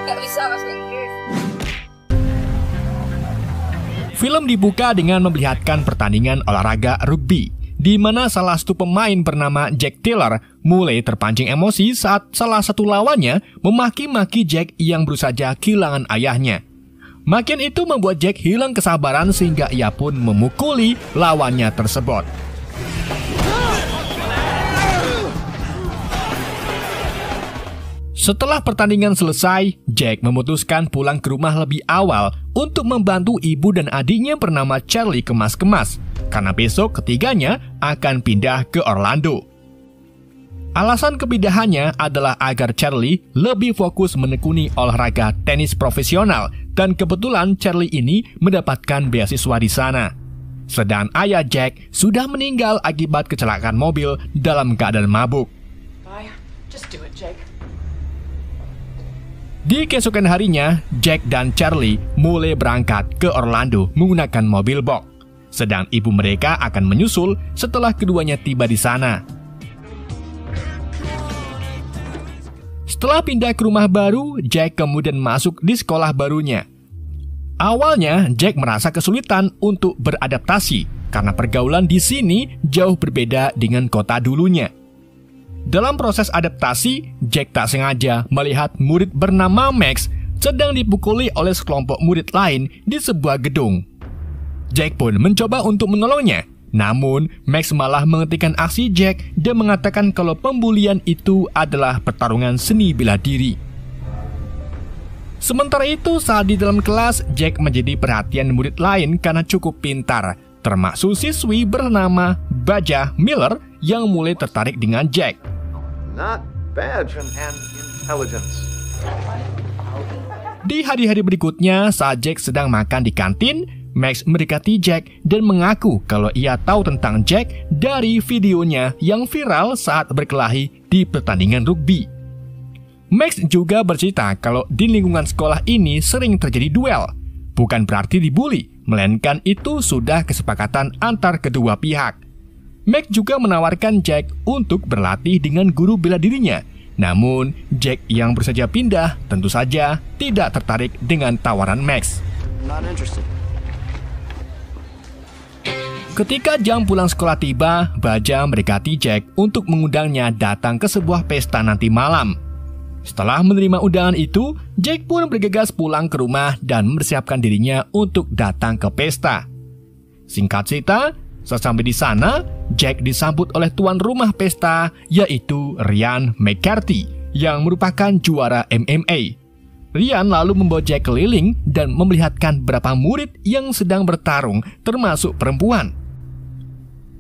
Nggak bisa bahasa Inggris. Film dibuka dengan memperlihatkan pertandingan olahraga rugby, di mana salah satu pemain bernama Jack Taylor mulai terpancing emosi saat salah satu lawannya memaki-maki Jack yang baru saja kehilangan ayahnya. Makian itu membuat Jack hilang kesabaran sehingga ia pun memukuli lawannya tersebut. Setelah pertandingan selesai, Jack memutuskan pulang ke rumah lebih awal untuk membantu ibu dan adiknya bernama Charlie kemas-kemas, karena besok ketiganya akan pindah ke Orlando. Alasan kepindahannya adalah agar Charlie lebih fokus menekuni olahraga tenis profesional, dan kebetulan Charlie ini mendapatkan beasiswa di sana. Sedang ayah Jack sudah meninggal akibat kecelakaan mobil dalam keadaan mabuk. Just do it, Jake. Di keesokan harinya, Jack dan Charlie mulai berangkat ke Orlando menggunakan mobil box. Sedang ibu mereka akan menyusul setelah keduanya tiba di sana. Setelah pindah ke rumah baru, Jack kemudian masuk di sekolah barunya. Awalnya, Jack merasa kesulitan untuk beradaptasi karena pergaulan di sini jauh berbeda dengan kota dulunya. Dalam proses adaptasi, Jack tak sengaja melihat murid bernama Max sedang dipukuli oleh sekelompok murid lain di sebuah gedung. Jack pun mencoba untuk menolongnya, namun Max malah menghentikan aksi Jack dan mengatakan kalau pembulian itu adalah pertarungan seni bela diri. Sementara itu, saat di dalam kelas, Jack menjadi perhatian murid lain karena cukup pintar, termasuk siswi bernama Baja Miller yang mulai tertarik dengan Jack. Not bad and intelligence. Di hari-hari berikutnya, saat Jack sedang makan di kantin, Max mendekati Jack dan mengaku kalau ia tahu tentang Jack dari videonya yang viral saat berkelahi di pertandingan rugby. Max juga bercerita kalau di lingkungan sekolah ini sering terjadi duel. Bukan berarti dibully, melainkan itu sudah kesepakatan antar kedua pihak. Max juga menawarkan Jack untuk berlatih dengan guru bela dirinya. Namun, Jack yang baru saja pindah tentu saja tidak tertarik dengan tawaran Max. Ketika jam pulang sekolah tiba, Baja mendekati Jack untuk mengundangnya datang ke sebuah pesta nanti malam. Setelah menerima undangan itu, Jack pun bergegas pulang ke rumah dan mempersiapkan dirinya untuk datang ke pesta. Singkat cerita, sesampai di sana, Jack disambut oleh tuan rumah pesta, yaitu Ryan McCarthy, yang merupakan juara MMA. Ryan lalu membawa Jack keliling dan memperlihatkan beberapa murid yang sedang bertarung, termasuk perempuan.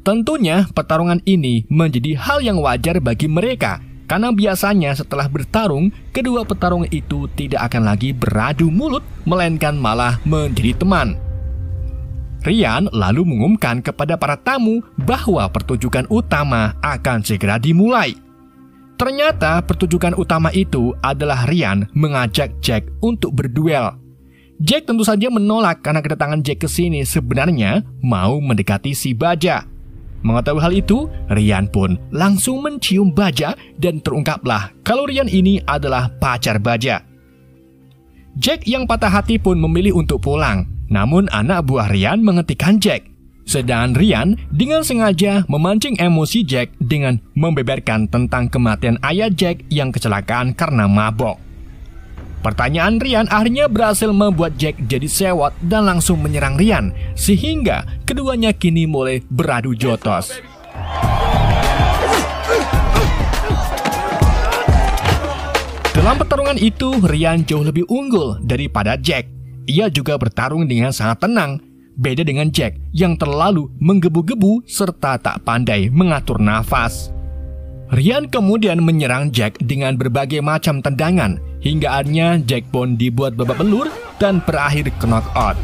Tentunya, pertarungan ini menjadi hal yang wajar bagi mereka, karena biasanya setelah bertarung, kedua petarung itu tidak akan lagi beradu mulut, melainkan malah menjadi teman. Ryan lalu mengumumkan kepada para tamu bahwa pertunjukan utama akan segera dimulai. Ternyata pertunjukan utama itu adalah Ryan mengajak Jack untuk berduel. Jack tentu saja menolak karena kedatangan Jack ke sini sebenarnya mau mendekati si Baja. Mengetahui hal itu, Ryan pun langsung mencium Baja dan terungkaplah kalau Ryan ini adalah pacar Baja. Jack yang patah hati pun memilih untuk pulang. Namun anak buah Ryan menghentikan Jack. Sedangkan Ryan dengan sengaja memancing emosi Jack dengan membeberkan tentang kematian ayah Jack yang kecelakaan karena mabok. Pertanyaan Ryan akhirnya berhasil membuat Jack jadi sewot dan langsung menyerang Ryan, sehingga keduanya kini mulai beradu jotos. Dalam pertarungan itu, Ryan jauh lebih unggul daripada Jack. Ia juga bertarung dengan sangat tenang, beda dengan Jack yang terlalu menggebu-gebu serta tak pandai mengatur nafas. Ryan kemudian menyerang Jack dengan berbagai macam tendangan, hingga akhirnya Jack pun dibuat babak belur dan berakhir knockout.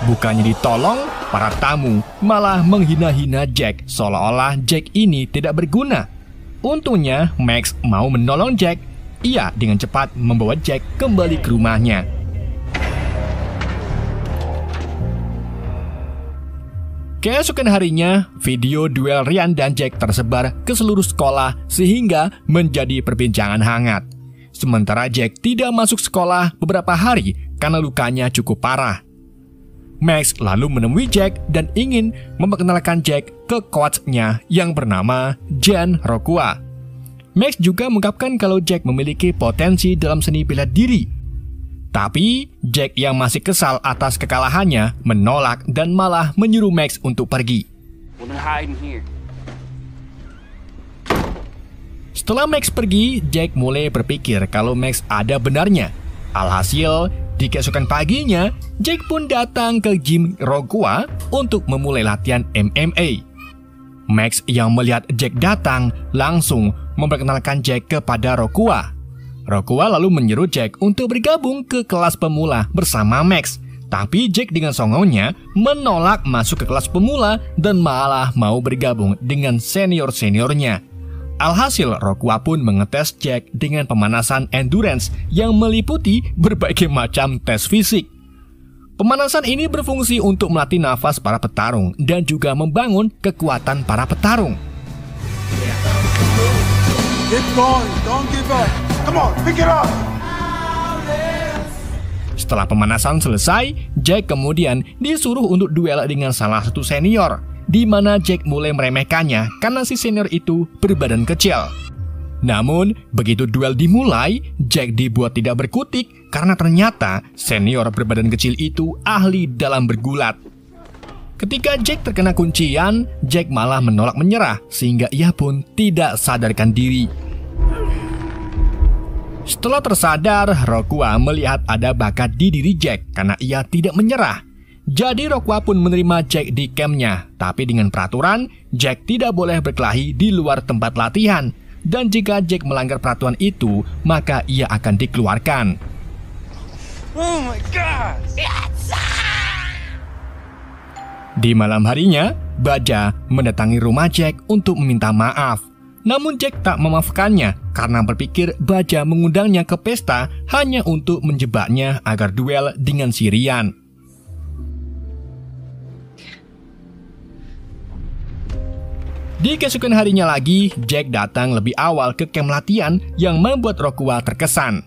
Bukannya ditolong, para tamu malah menghina-hina Jack seolah-olah Jack ini tidak berguna. Untungnya Max mau menolong Jack. Ia dengan cepat membawa Jack kembali ke rumahnya. Keesokan harinya, video duel Ryan dan Jack tersebar ke seluruh sekolah sehingga menjadi perbincangan hangat. Sementara Jack tidak masuk sekolah beberapa hari karena lukanya cukup parah. Max lalu menemui Jack dan ingin memperkenalkan Jack ke coach-nya yang bernama Jen Rokua. Max juga mengungkapkan kalau Jack memiliki potensi dalam seni bela diri. Tapi Jack yang masih kesal atas kekalahannya menolak dan malah menyuruh Max untuk pergi. Setelah Max pergi, Jack mulai berpikir kalau Max ada benarnya. Alhasil, di keesokan paginya, Jack pun datang ke gym Rokua untuk memulai latihan MMA. Max yang melihat Jack datang langsung memperkenalkan Jack kepada Rokua. Rokua lalu menyeru Jack untuk bergabung ke kelas pemula bersama Max. Tapi Jack dengan songongnya menolak masuk ke kelas pemula dan malah mau bergabung dengan senior-seniornya. Alhasil, Rokua pun mengetes Jack dengan pemanasan endurance yang meliputi berbagai macam tes fisik. Pemanasan ini berfungsi untuk melatih nafas para petarung dan juga membangun kekuatan para petarung. Keep going, don't give up. Come on, pick it up. Setelah pemanasan selesai, Jack kemudian disuruh untuk duel dengan salah satu senior, di mana Jack mulai meremehkannya karena si senior itu berbadan kecil. Namun, begitu duel dimulai, Jack dibuat tidak berkutik karena ternyata senior berbadan kecil itu ahli dalam bergulat. Ketika Jack terkena kuncian, Jack malah menolak menyerah sehingga ia pun tidak sadarkan diri. Setelah tersadar, Rokua melihat ada bakat di diri Jack karena ia tidak menyerah. Jadi Rokua pun menerima Jack di campnya, tapi dengan peraturan, Jack tidak boleh berkelahi di luar tempat latihan. Dan jika Jack melanggar peraturan itu, maka ia akan dikeluarkan. Oh my God! Di malam harinya, Baja mendatangi rumah Jack untuk meminta maaf. Namun Jack tak memaafkannya karena berpikir Baja mengundangnya ke pesta hanya untuk menjebaknya agar duel dengan si Ryan. Di keesokan harinya lagi, Jack datang lebih awal ke camp latihan yang membuat Rokua terkesan.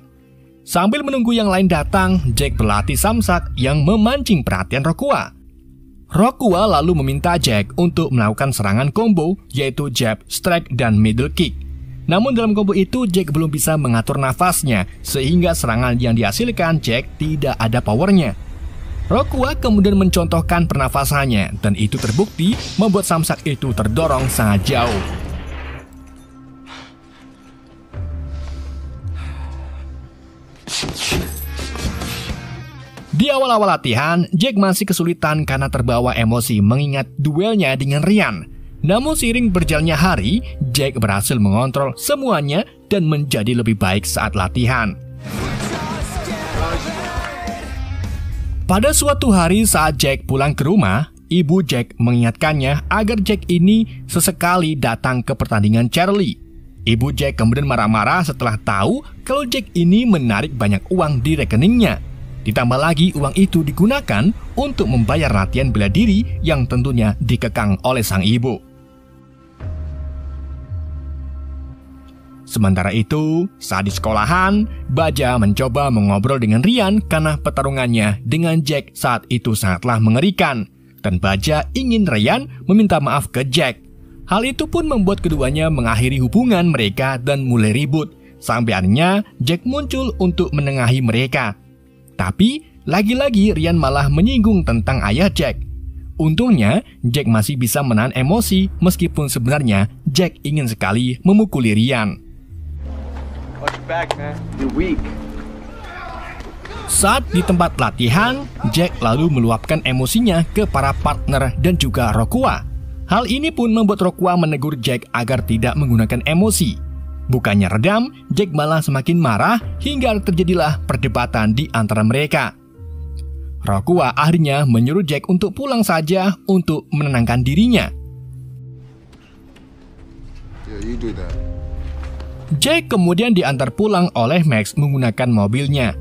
Sambil menunggu yang lain datang, Jack berlatih samsak yang memancing perhatian Rokua. Rokua lalu meminta Jack untuk melakukan serangan combo, yaitu jab, strike, dan middle kick. Namun dalam combo itu Jack belum bisa mengatur nafasnya, sehingga serangan yang dihasilkan Jack tidak ada powernya. Rokua kemudian mencontohkan pernafasannya, dan itu terbukti membuat samsak itu terdorong sangat jauh. Di awal-awal latihan, Jack masih kesulitan karena terbawa emosi mengingat duelnya dengan Ryan. Namun seiring berjalannya hari, Jack berhasil mengontrol semuanya dan menjadi lebih baik saat latihan. Pada suatu hari saat Jack pulang ke rumah, ibu Jack mengingatkannya agar Jack ini sesekali datang ke pertandingan Charlie. Ibu Jack kemudian marah-marah setelah tahu kalau Jack ini menarik banyak uang di rekeningnya. Ditambah lagi uang itu digunakan untuk membayar latihan bela diri yang tentunya dikekang oleh sang ibu. Sementara itu, saat di sekolahan, Baja mencoba mengobrol dengan Ryan karena pertarungannya dengan Jack saat itu sangatlah mengerikan. Dan Baja ingin Ryan meminta maaf ke Jack. Hal itu pun membuat keduanya mengakhiri hubungan mereka dan mulai ribut. Sampai akhirnya Jack muncul untuk menengahi mereka. Tapi, lagi-lagi Ryan malah menyinggung tentang ayah Jack. Untungnya, Jack masih bisa menahan emosi meskipun sebenarnya Jack ingin sekali memukuli Ryan. Saat di tempat latihan, Jack lalu meluapkan emosinya ke para partner dan juga Rokua. Hal ini pun membuat Rokua menegur Jack agar tidak menggunakan emosi. Bukannya redam, Jack malah semakin marah hingga terjadilah perdebatan di antara mereka. Rokua akhirnya menyuruh Jack untuk pulang saja untuk menenangkan dirinya. Jack kemudian diantar pulang oleh Max menggunakan mobilnya.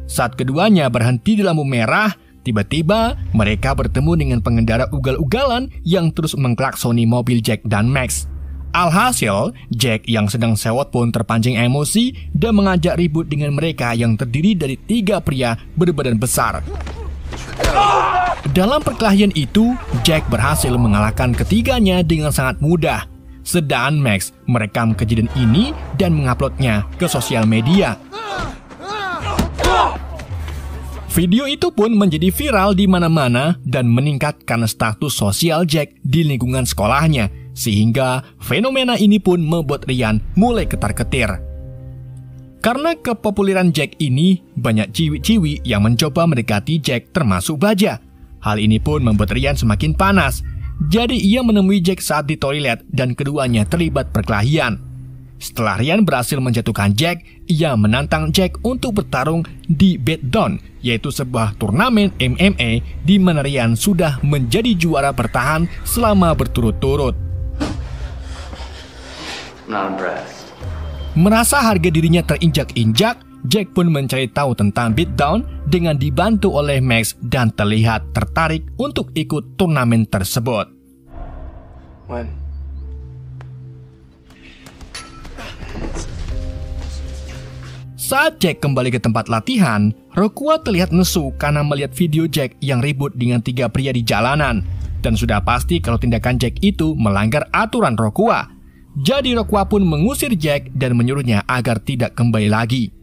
Saat keduanya berhenti di lampu merah, Tiba-tiba, mereka bertemu dengan pengendara ugal-ugalan yang terus mengklaksoni mobil Jack dan Max. Alhasil, Jack yang sedang sewot pun terpancing emosi dan mengajak ribut dengan mereka yang terdiri dari 3 pria berbadan besar. Dalam perkelahian itu, Jack berhasil mengalahkan ketiganya dengan sangat mudah. Sedang Max merekam kejadian ini dan menguploadnya ke sosial media. Video itu pun menjadi viral di mana-mana dan meningkatkan status sosial Jack di lingkungan sekolahnya, sehingga fenomena ini pun membuat Ryan mulai ketar-ketir. Karena kepopuleran Jack ini, banyak ciwi-ciwi yang mencoba mendekati Jack termasuk Baja. Hal ini pun membuat Ryan semakin panas. Jadi ia menemui Jack saat di toilet dan keduanya terlibat perkelahian. Setelah Ryan berhasil menjatuhkan Jack, ia menantang Jack untuk bertarung di Beatdown, yaitu sebuah turnamen MMA di mana Ryan sudah menjadi juara bertahan selama berturut-turut. Merasa harga dirinya terinjak-injak, Jack pun mencari tahu tentang Beatdown dengan dibantu oleh Max dan terlihat tertarik untuk ikut turnamen tersebut. Saat Jack kembali ke tempat latihan, Rokua terlihat nesu karena melihat video Jack yang ribut dengan 3 pria di jalanan. Dan sudah pasti kalau tindakan Jack itu melanggar aturan Rokua. Jadi Rokua pun mengusir Jack dan menyuruhnya agar tidak kembali lagi.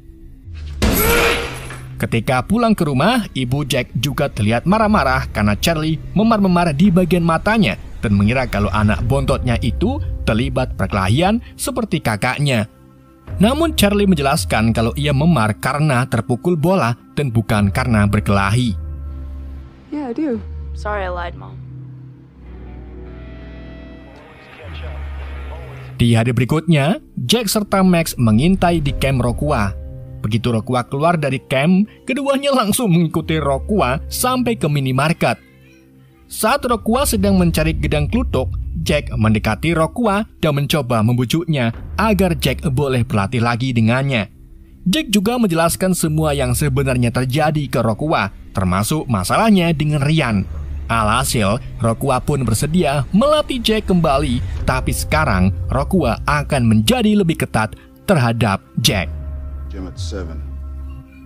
Ketika pulang ke rumah, ibu Jack juga terlihat marah-marah karena Charlie memar-memar di bagian matanya dan mengira kalau anak bontotnya itu terlibat perkelahian seperti kakaknya. Namun Charlie menjelaskan kalau ia memar karena terpukul bola dan bukan karena berkelahi. Yeah, I do. Sorry I lied, Mom. Di hari berikutnya, Jack serta Max mengintai di camp Rokua. Begitu Rokua keluar dari camp, keduanya langsung mengikuti Rokua sampai ke minimarket. Saat Rokua sedang mencari gedang kluthuk, Jack mendekati Rokua dan mencoba membujuknya agar Jack boleh berlatih lagi dengannya. Jack juga menjelaskan semua yang sebenarnya terjadi ke Rokua, termasuk masalahnya dengan Ryan. Alhasil, Rokua pun bersedia melatih Jack kembali, tapi sekarang Rokua akan menjadi lebih ketat terhadap Jack.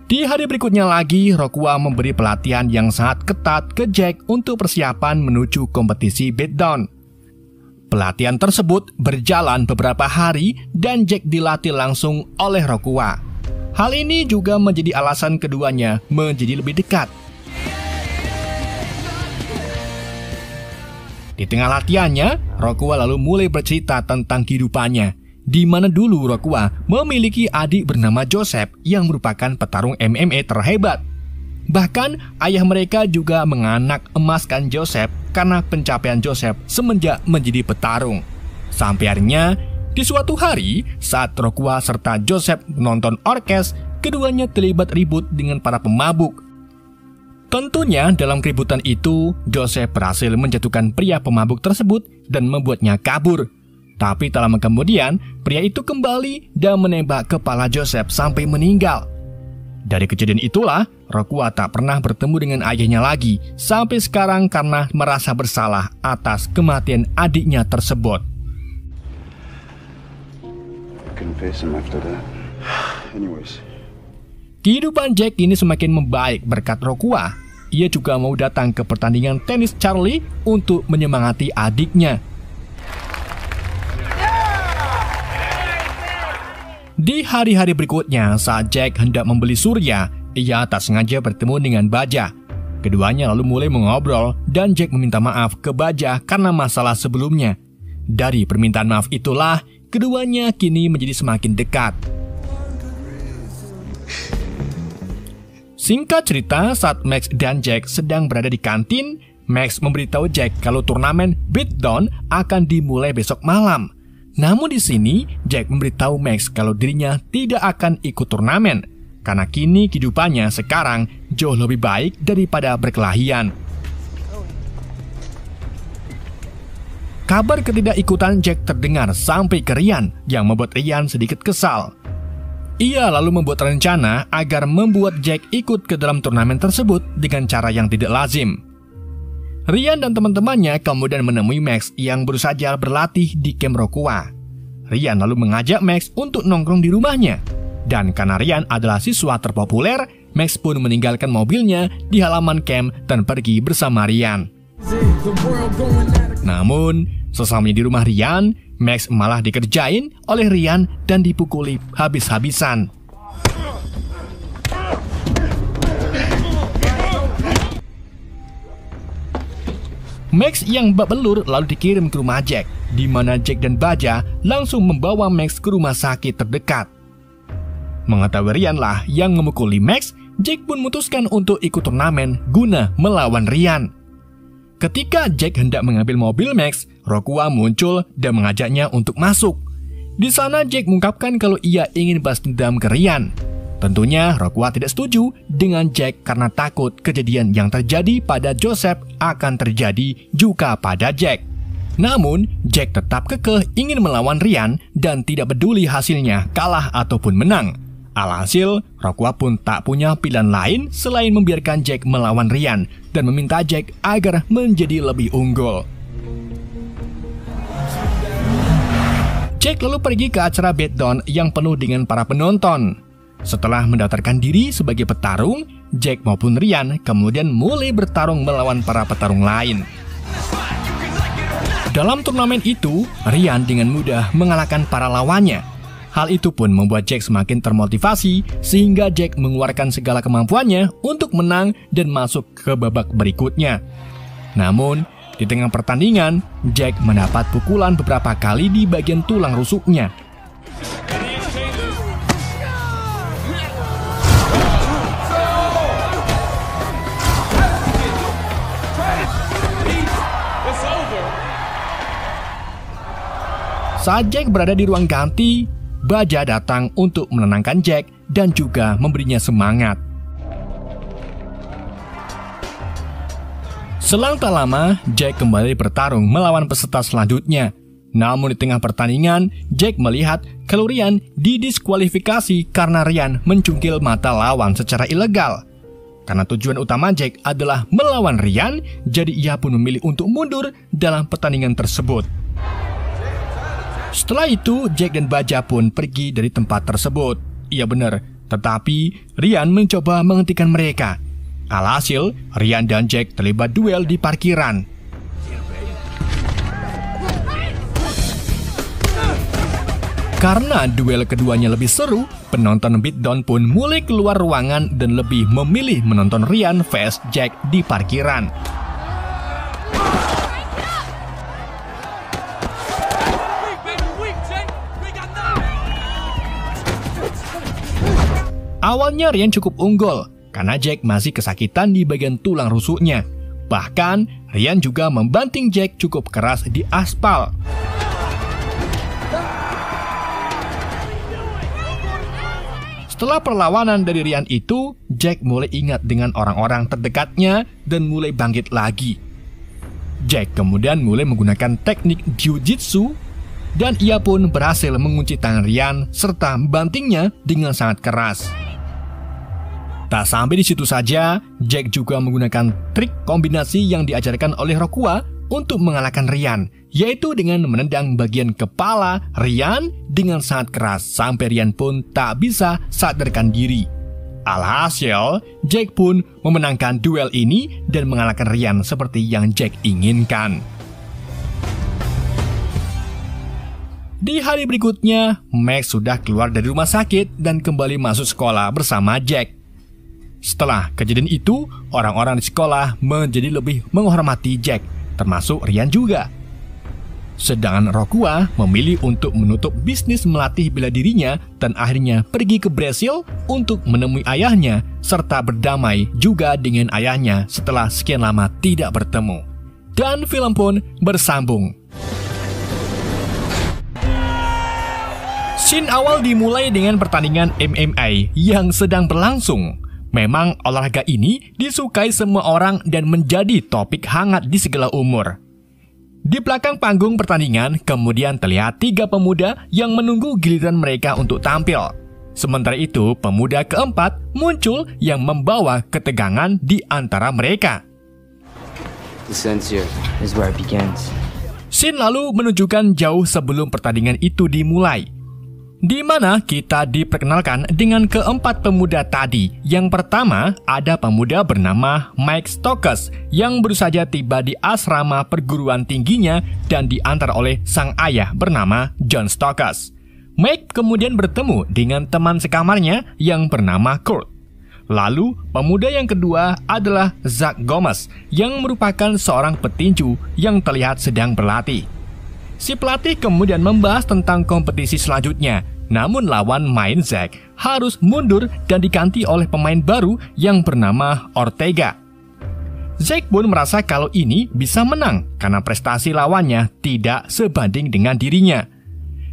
Di hari berikutnya lagi, Rokua memberi pelatihan yang sangat ketat ke Jack untuk persiapan menuju kompetisi Beatdown. Pelatihan tersebut berjalan beberapa hari dan Jack dilatih langsung oleh Rokua. Hal ini juga menjadi alasan keduanya menjadi lebih dekat. Di tengah latihannya, Rokua lalu mulai bercerita tentang kehidupannya, di mana dulu Rokua memiliki adik bernama Joseph yang merupakan petarung MMA terhebat. Bahkan ayah mereka juga menganak emaskan Joseph karena pencapaian Joseph semenjak menjadi petarung. Sampai akhirnya, di suatu hari saat Rokua serta Joseph menonton orkes, keduanya terlibat ribut dengan para pemabuk. Tentunya dalam keributan itu, Joseph berhasil menjatuhkan pria pemabuk tersebut dan membuatnya kabur. Tapi tak lama kemudian, pria itu kembali dan menembak kepala Joseph sampai meninggal. Dari kejadian itulah, Rokua tak pernah bertemu dengan ayahnya lagi sampai sekarang karena merasa bersalah atas kematian adiknya tersebut. Kehidupan Jack ini semakin membaik berkat Rokua. Ia juga mau datang ke pertandingan tenis Charlie untuk menyemangati adiknya. Di hari-hari berikutnya, saat Jack hendak membeli Surya, ia tak sengaja bertemu dengan Baja. Keduanya lalu mulai mengobrol dan Jack meminta maaf ke Baja karena masalah sebelumnya. Dari permintaan maaf itulah, keduanya kini menjadi semakin dekat. Singkat cerita, saat Max dan Jack sedang berada di kantin, Max memberitahu Jack kalau turnamen Beatdown akan dimulai besok malam. Namun di sini, Jack memberitahu Max kalau dirinya tidak akan ikut turnamen, karena kini kehidupannya sekarang jauh lebih baik daripada berkelahian. Kabar ketidakikutan Jack terdengar sampai ke Ryan, yang membuat Ryan sedikit kesal. Ia lalu membuat rencana agar membuat Jack ikut ke dalam turnamen tersebut dengan cara yang tidak lazim. Ryan dan teman-temannya kemudian menemui Max yang baru saja berlatih di camp Rokua. Ryan lalu mengajak Max untuk nongkrong di rumahnya. Dan karena Ryan adalah siswa terpopuler, Max pun meninggalkan mobilnya di halaman camp dan pergi bersama Ryan. Namun, sesamanya di rumah Ryan, Max malah dikerjain oleh Ryan dan dipukuli habis-habisan. Max yang bak belur lalu dikirim ke rumah Jack, di mana Jack dan Baja langsung membawa Max ke rumah sakit terdekat. Mengetahui Ryan lah yang memukuli Max, Jack pun memutuskan untuk ikut turnamen guna melawan Ryan. Ketika Jack hendak mengambil mobil Max, Rokua muncul dan mengajaknya untuk masuk. Di sana Jack mengungkapkan kalau ia ingin balas dendam ke Ryan. Tentunya Rokua tidak setuju dengan Jack karena takut kejadian yang terjadi pada Joseph akan terjadi juga pada Jack. Namun, Jack tetap kekeh ingin melawan Ryan dan tidak peduli hasilnya kalah ataupun menang. Alhasil, Rokua pun tak punya pilihan lain selain membiarkan Jack melawan Ryan dan meminta Jack agar menjadi lebih unggul. Jack lalu pergi ke acara beatdown yang penuh dengan para penonton. Setelah mendaftarkan diri sebagai petarung, Jack maupun Ryan kemudian mulai bertarung melawan para petarung lain. Dalam turnamen itu, Ryan dengan mudah mengalahkan para lawannya. Hal itu pun membuat Jack semakin termotivasi sehingga Jack mengeluarkan segala kemampuannya untuk menang dan masuk ke babak berikutnya. Namun, di tengah pertandingan, Jack mendapat pukulan beberapa kali di bagian tulang rusuknya. Saat Jack berada di ruang ganti, Baja datang untuk menenangkan Jack dan juga memberinya semangat. Selang tak lama, Jack kembali bertarung melawan peserta selanjutnya. Namun di tengah pertandingan, Jack melihat kalau Ryan didiskualifikasi karena Ryan mencungkil mata lawan secara ilegal. Karena tujuan utama Jack adalah melawan Ryan, jadi ia pun memilih untuk mundur dalam pertandingan tersebut. Setelah itu, Jack dan Baja pun pergi dari tempat tersebut. Iya benar, tetapi Ryan mencoba menghentikan mereka. Alhasil, Ryan dan Jack terlibat duel di parkiran. Karena duel keduanya lebih seru, penonton beatdown pun mulai keluar ruangan dan lebih memilih menonton Ryan vs Jack di parkiran. Awalnya Ryan cukup unggul, karena Jack masih kesakitan di bagian tulang rusuknya. Bahkan, Ryan juga membanting Jack cukup keras di aspal. Setelah perlawanan dari Ryan itu, Jack mulai ingat dengan orang-orang terdekatnya dan mulai bangkit lagi. Jack kemudian mulai menggunakan teknik jiu-jitsu, dan ia pun berhasil mengunci tangan Ryan serta membantingnya dengan sangat keras. Tak sampai di situ saja, Jack juga menggunakan trik kombinasi yang diajarkan oleh Rokua untuk mengalahkan Ryan, yaitu dengan menendang bagian kepala Ryan dengan sangat keras sampai Ryan pun tak bisa sadarkan diri. Alhasil, Jack pun memenangkan duel ini dan mengalahkan Ryan seperti yang Jack inginkan. Di hari berikutnya, Max sudah keluar dari rumah sakit dan kembali masuk sekolah bersama Jack. Setelah kejadian itu, orang-orang di sekolah menjadi lebih menghormati Jack, termasuk Ryan juga. Sedangkan Rokua memilih untuk menutup bisnis melatih bela dirinya dan akhirnya pergi ke Brasil untuk menemui ayahnya serta berdamai juga dengan ayahnya setelah sekian lama tidak bertemu. Dan film pun bersambung. Scene awal dimulai dengan pertandingan MMA yang sedang berlangsung. Memang olahraga ini disukai semua orang dan menjadi topik hangat di segala umur. Di belakang panggung pertandingan, kemudian terlihat 3 pemuda yang menunggu giliran mereka untuk tampil. Sementara itu, pemuda keempat muncul yang membawa ketegangan di antara mereka. The sense here is where it begins. Scene lalu menunjukkan jauh sebelum pertandingan itu dimulai, di mana kita diperkenalkan dengan keempat pemuda tadi. Yang pertama, ada pemuda bernama Mike Stokes yang baru saja tiba di asrama perguruan tingginya dan diantar oleh sang ayah bernama John Stokes. Mike kemudian bertemu dengan teman sekamarnya yang bernama Kurt. Lalu, pemuda yang kedua adalah Zach Gomez yang merupakan seorang petinju yang terlihat sedang berlatih. Si pelatih kemudian membahas tentang kompetisi selanjutnya, namun lawan main Zach harus mundur dan diganti oleh pemain baru yang bernama Ortega. Zach pun merasa kalau ini bisa menang karena prestasi lawannya tidak sebanding dengan dirinya.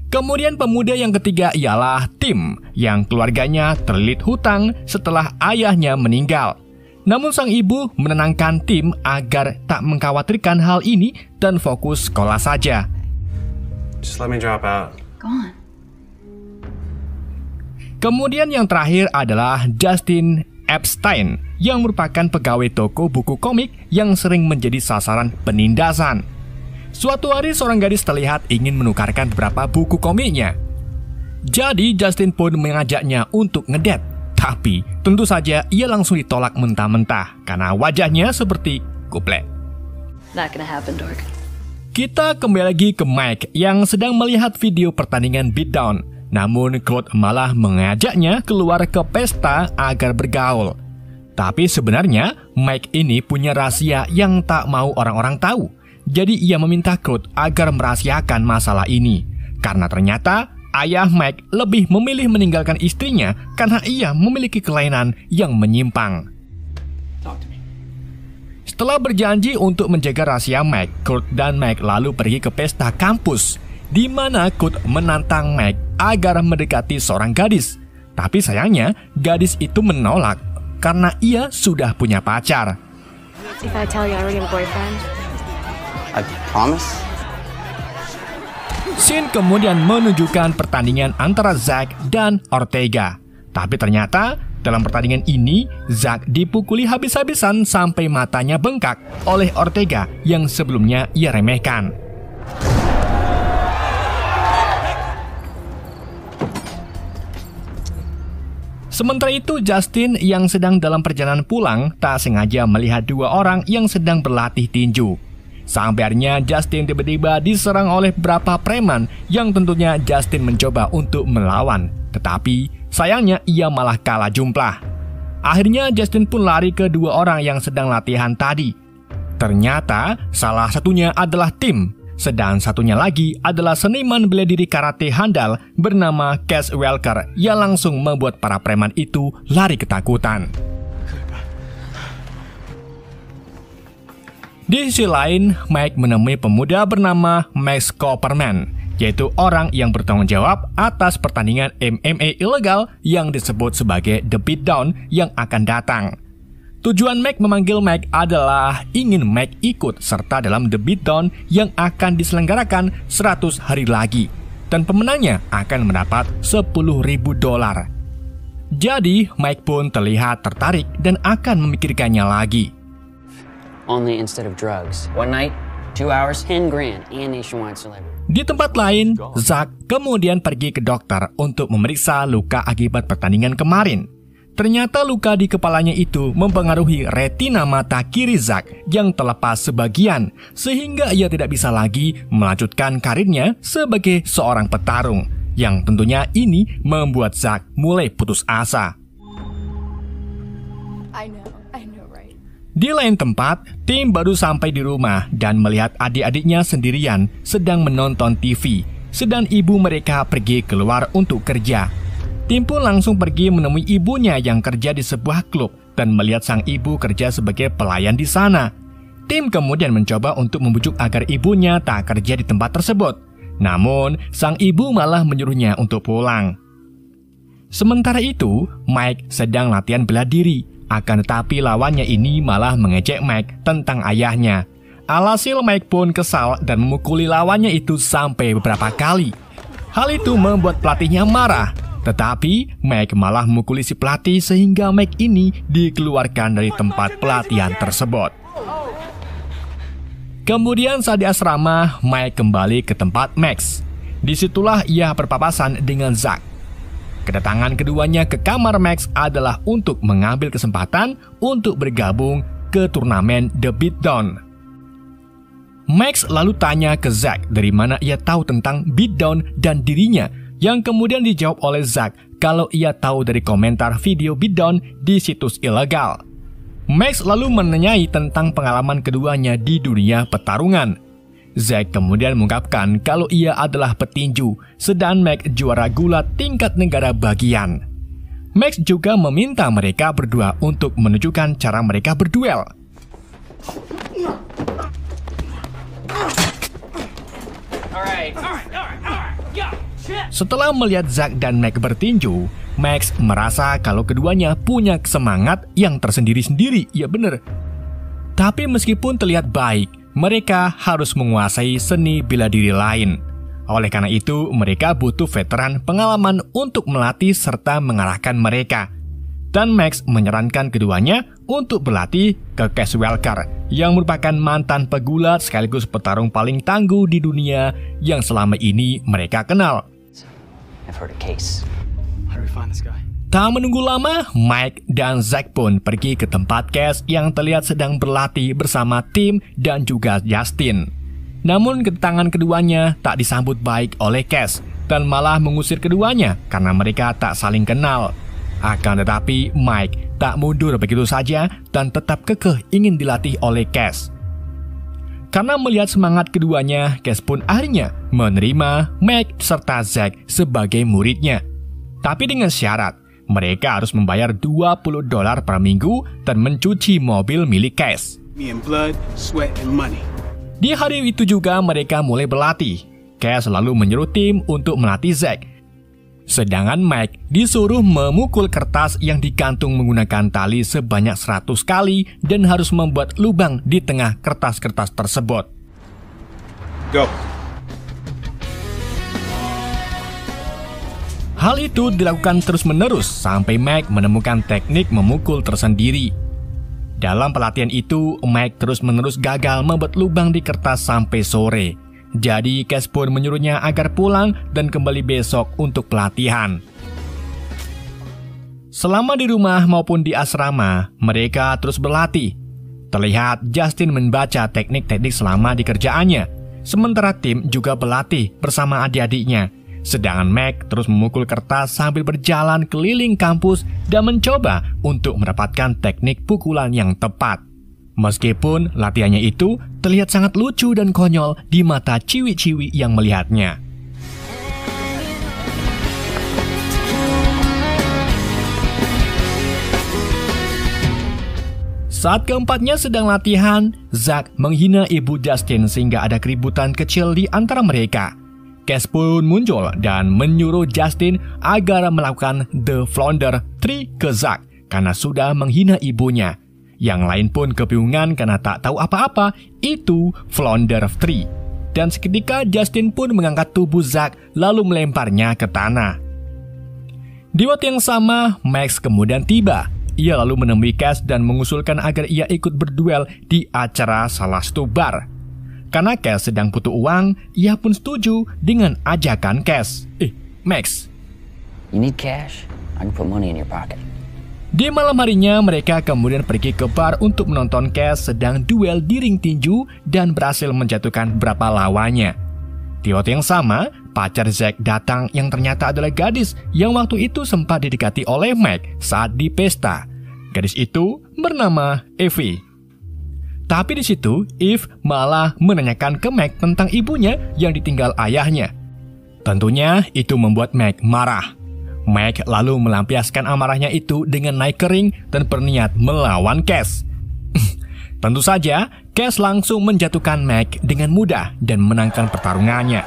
Kemudian pemuda yang ketiga ialah Tim, yang keluarganya terlilit hutang setelah ayahnya meninggal. Namun sang ibu menenangkan Tim agar tak mengkhawatirkan hal ini dan fokus sekolah saja. Just let me drop out. Go on. Kemudian yang terakhir adalah Justin Epstein, yang merupakan pegawai toko buku komik yang sering menjadi sasaran penindasan. Suatu hari seorang gadis terlihat ingin menukarkan beberapa buku komiknya. Jadi Justin pun mengajaknya untuk ngedate. Tapi tentu saja ia langsung ditolak mentah-mentah karena wajahnya seperti kuplek. Not gonna happen, dork. Kita kembali lagi ke Mike yang sedang melihat video pertandingan beatdown. Namun Claude malah mengajaknya keluar ke pesta agar bergaul. Tapi sebenarnya Mike ini punya rahasia yang tak mau orang-orang tahu. Jadi ia meminta Claude agar merahasiakan masalah ini. Karena ternyata ayah Mike lebih memilih meninggalkan istrinya karena ia memiliki kelainan yang menyimpang. Setelah berjanji untuk menjaga rahasia Mike, Kurt dan Mike lalu pergi ke pesta kampus, di mana Kurt menantang Mike agar mendekati seorang gadis. Tapi sayangnya, gadis itu menolak karena ia sudah punya pacar. If I tell you I already have a boyfriend. I promise. Scene kemudian menunjukkan pertandingan antara Zach dan Ortega. Tapi ternyata dalam pertandingan ini, Zach dipukuli habis-habisan sampai matanya bengkak oleh Ortega yang sebelumnya ia remehkan. Sementara itu, Justin yang sedang dalam perjalanan pulang tak sengaja melihat dua orang yang sedang berlatih tinju. Sampai akhirnya Justin tiba-tiba diserang oleh beberapa preman yang tentunya Justin mencoba untuk melawan. Tetapi sayangnya ia malah kalah jumlah. Akhirnya Justin pun lari ke dua orang yang sedang latihan tadi. Ternyata salah satunya adalah Tim, sedang satunya lagi adalah seniman bela diri karate handal bernama Cass Welker yang langsung membuat para preman itu lari ketakutan. Di sisi lain, Mike menemui pemuda bernama Max Copperman, yaitu orang yang bertanggung jawab atas pertandingan MMA ilegal yang disebut sebagai The Beatdown yang akan datang. Tujuan Mike memanggil Mike adalah ingin Mike ikut serta dalam The Beatdown yang akan diselenggarakan 100 hari lagi, dan pemenangnya akan mendapat $10.000. Jadi, Mike pun terlihat tertarik dan akan memikirkannya lagi. Only instead of drugs. One night, 2 hours, 10 grand, and nationwide celebrity. Di tempat lain, Zach kemudian pergi ke dokter untuk memeriksa luka akibat pertandingan kemarin. Ternyata luka di kepalanya itu mempengaruhi retina mata kiri Zach yang terlepas sebagian, sehingga ia tidak bisa lagi melanjutkan karirnya sebagai seorang petarung, yang tentunya ini membuat Zach mulai putus asa. I know, right? Di lain tempat, Tim baru sampai di rumah dan melihat adik-adiknya sendirian sedang menonton TV, sedang ibu mereka pergi keluar untuk kerja. Tim pun langsung pergi menemui ibunya yang kerja di sebuah klub dan melihat sang ibu kerja sebagai pelayan di sana. Tim kemudian mencoba untuk membujuk agar ibunya tak kerja di tempat tersebut. Namun, sang ibu malah menyuruhnya untuk pulang. Sementara itu, Mike sedang latihan bela diri. Akan tetapi lawannya ini malah mengejek Mike tentang ayahnya. Alhasil Mike pun kesal dan memukuli lawannya itu sampai beberapa kali. Hal itu membuat pelatihnya marah. Tetapi Mac malah memukuli si pelatih sehingga Mac ini dikeluarkan dari tempat pelatihan tersebut. Kemudian saat di asrama, Mike kembali ke tempat Max. Disitulah ia berpapasan dengan Zack. Kedatangan keduanya ke kamar Max adalah untuk mengambil kesempatan untuk bergabung ke turnamen The Beatdown. Max lalu tanya ke Zack dari mana ia tahu tentang Beatdown dan dirinya, yang kemudian dijawab oleh Zack kalau ia tahu dari komentar video Beatdown di situs ilegal. Max lalu menanyai tentang pengalaman keduanya di dunia pertarungan. Zack kemudian mengungkapkan kalau ia adalah petinju, sedang Max juara gulat tingkat negara bagian. Max juga meminta mereka berdua untuk menunjukkan cara mereka berduel. Setelah melihat Zack dan Max bertinju, Max merasa kalau keduanya punya semangat yang tersendiri-sendiri, ya bener. Tapi meskipun terlihat baik, mereka harus menguasai seni bela diri lain. Oleh karena itu, mereka butuh veteran pengalaman untuk melatih serta mengarahkan mereka. Dan Max menyarankan keduanya untuk berlatih ke Cass Welker, yang merupakan mantan pegulat sekaligus petarung paling tangguh di dunia yang selama ini mereka kenal. I've heard of Case. Tak menunggu lama, Mike dan Zack pun pergi ke tempat Cass yang terlihat sedang berlatih bersama Tim dan juga Justin. Namun kedatangan keduanya tak disambut baik oleh Cass dan malah mengusir keduanya karena mereka tak saling kenal. Akan tetapi Mike tak mundur begitu saja dan tetap kekeh ingin dilatih oleh Cass. Karena melihat semangat keduanya, Cass pun akhirnya menerima Mike serta Zack sebagai muridnya. Tapi dengan syarat, mereka harus membayar $20 per minggu dan mencuci mobil milik Cass. Di hari itu juga mereka mulai berlatih. Cass lalu menyuruh Tim untuk melatih Zack. Sedangkan Mike disuruh memukul kertas yang digantung menggunakan tali sebanyak 100 kali dan harus membuat lubang di tengah kertas-kertas tersebut. Go. Hal itu dilakukan terus-menerus sampai Mike menemukan teknik memukul tersendiri. Dalam pelatihan itu, Mike terus-menerus gagal membuat lubang di kertas sampai sore. Jadi Cass pun menyuruhnya agar pulang dan kembali besok untuk pelatihan. Selama di rumah maupun di asrama, mereka terus berlatih. Terlihat Justin membaca teknik-teknik selama di kerjaannya, sementara Tim juga berlatih bersama adik-adiknya. Sedangkan Mac terus memukul kertas sambil berjalan keliling kampus dan mencoba untuk mendapatkan teknik pukulan yang tepat. Meskipun latihannya itu terlihat sangat lucu dan konyol di mata ciwi-ciwi yang melihatnya. Saat keempatnya sedang latihan, Zack menghina ibu Justin sehingga ada keributan kecil di antara mereka. Cass pun muncul dan menyuruh Justin agar melakukan The Flounder 3 ke Zack karena sudah menghina ibunya. Yang lain pun kebingungan karena tak tahu apa-apa itu Flounder 3. Dan seketika Justin pun mengangkat tubuh Zack lalu melemparnya ke tanah. Di waktu yang sama, Max kemudian tiba. Ia lalu menemui Cass dan mengusulkan agar ia ikut berduel di acara salah satu bar. Karena Cass sedang butuh uang, ia pun setuju dengan ajakan Cass. Max, You need cash? I can put money in your pocket. Di malam harinya, mereka kemudian pergi ke bar untuk menonton Cass sedang duel di ring tinju dan berhasil menjatuhkan beberapa lawannya. Di waktu yang sama, pacar Zack datang yang ternyata adalah gadis yang waktu itu sempat didekati oleh Mike saat di pesta. Gadis itu bernama Evie. Tapi di situ, Eve malah menanyakan ke Mike tentang ibunya yang ditinggal ayahnya. Tentunya itu membuat Mike marah. Mike lalu melampiaskan amarahnya itu dengan naik ke ring dan berniat melawan Cass. Tentu saja, Cass langsung menjatuhkan Mike dengan mudah dan menangkan pertarungannya.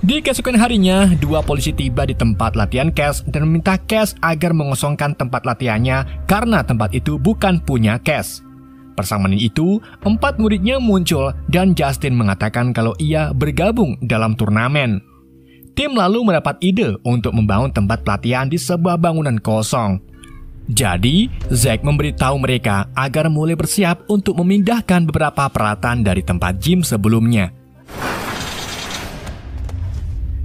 Di keesokan harinya, dua polisi tiba di tempat latihan Cass dan meminta Cass agar mengosongkan tempat latihannya karena tempat itu bukan punya Cass. Persamaan itu, 4 muridnya muncul dan Justin mengatakan kalau ia bergabung dalam turnamen. Tim lalu mendapat ide untuk membangun tempat pelatihan di sebuah bangunan kosong. Jadi, Zack memberitahu mereka agar mulai bersiap untuk memindahkan beberapa peralatan dari tempat gym sebelumnya.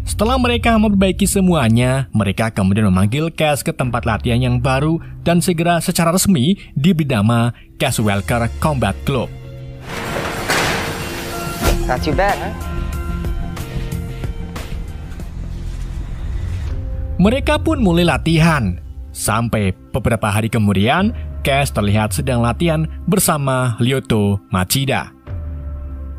Setelah mereka memperbaiki semuanya, mereka kemudian memanggil Cass ke tempat latihan yang baru dan segera secara resmi diberi nama Cass Welker Combat Club. Not too bad, huh? Mereka pun mulai latihan. Sampai beberapa hari kemudian, Cass terlihat sedang latihan bersama Lyoto Machida.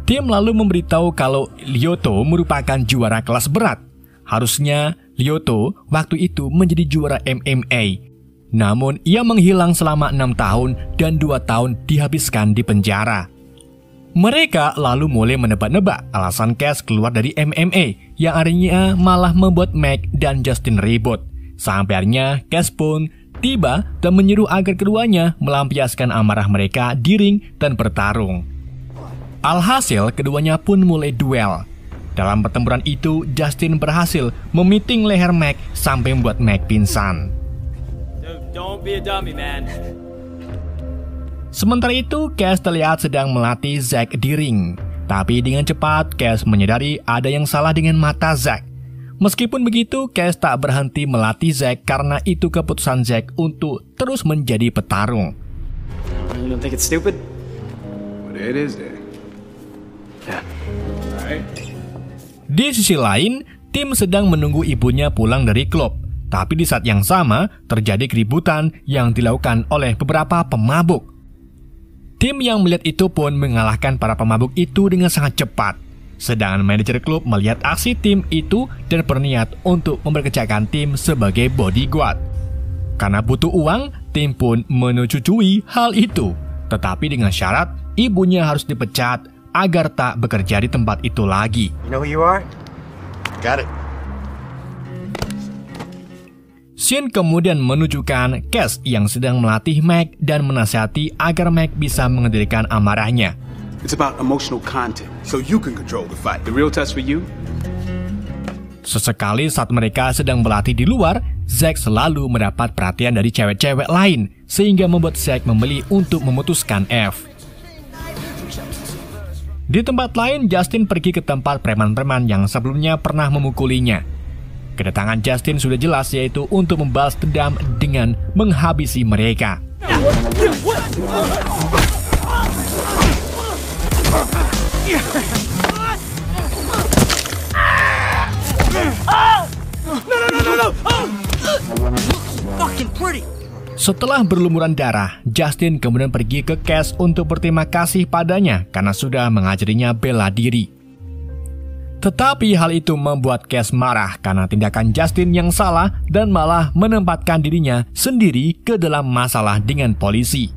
Tim lalu memberitahu kalau Lyoto merupakan juara kelas berat. Harusnya Lyoto waktu itu menjadi juara MMA. Namun ia menghilang selama 6 tahun dan 2 tahun dihabiskan di penjara. Mereka lalu mulai menebak-nebak alasan Cass keluar dari MMA yang akhirnya malah membuat Mac dan Justin ribut. Sampai akhirnya Cass pun tiba dan menyuruh agar keduanya melampiaskan amarah mereka di ring dan bertarung. Alhasil keduanya pun mulai duel. Dalam pertempuran itu, Justin berhasil memiting leher Mac sampai membuat Mac pingsan. Don't be a dummy, man. Sementara itu, Cass terlihat sedang melatih Zack di ring. Tapi dengan cepat, Cass menyadari ada yang salah dengan mata Zack. Meskipun begitu, Cass tak berhenti melatih Zack karena itu keputusan Zack untuk terus menjadi petarung. You don't think it's stupid? But it is there. Yeah. Alright. Di sisi lain, Tim sedang menunggu ibunya pulang dari klub. Tapi di saat yang sama, terjadi keributan yang dilakukan oleh beberapa pemabuk. Tim yang melihat itu pun mengalahkan para pemabuk itu dengan sangat cepat. Sedangkan manajer klub melihat aksi Tim itu dan berniat untuk memperkerjakan Tim sebagai bodyguard. Karena butuh uang, Tim pun menyetujui hal itu. Tetapi dengan syarat, ibunya harus dipecat agar tak bekerja di tempat itu lagi. You know who you are? Got it. Scene kemudian menunjukkan Cass yang sedang melatih Mac dan menasihati agar Mac bisa mengendalikan amarahnya. It's about emotional content, so you can control the fight. The real test for you? Sesekali saat mereka sedang berlatih di luar, Zack selalu mendapat perhatian dari cewek-cewek lain, sehingga membuat Zack memilih untuk memutuskan F. Di tempat lain, Justin pergi ke tempat preman-preman yang sebelumnya pernah memukulinya. Kedatangan Justin sudah jelas, yaitu untuk membalas dendam dengan menghabisi mereka. Setelah berlumuran darah, Justin kemudian pergi ke Cass untuk berterima kasih padanya karena sudah mengajarinya bela diri. Tetapi hal itu membuat Cass marah karena tindakan Justin yang salah dan malah menempatkan dirinya sendiri ke dalam masalah dengan polisi.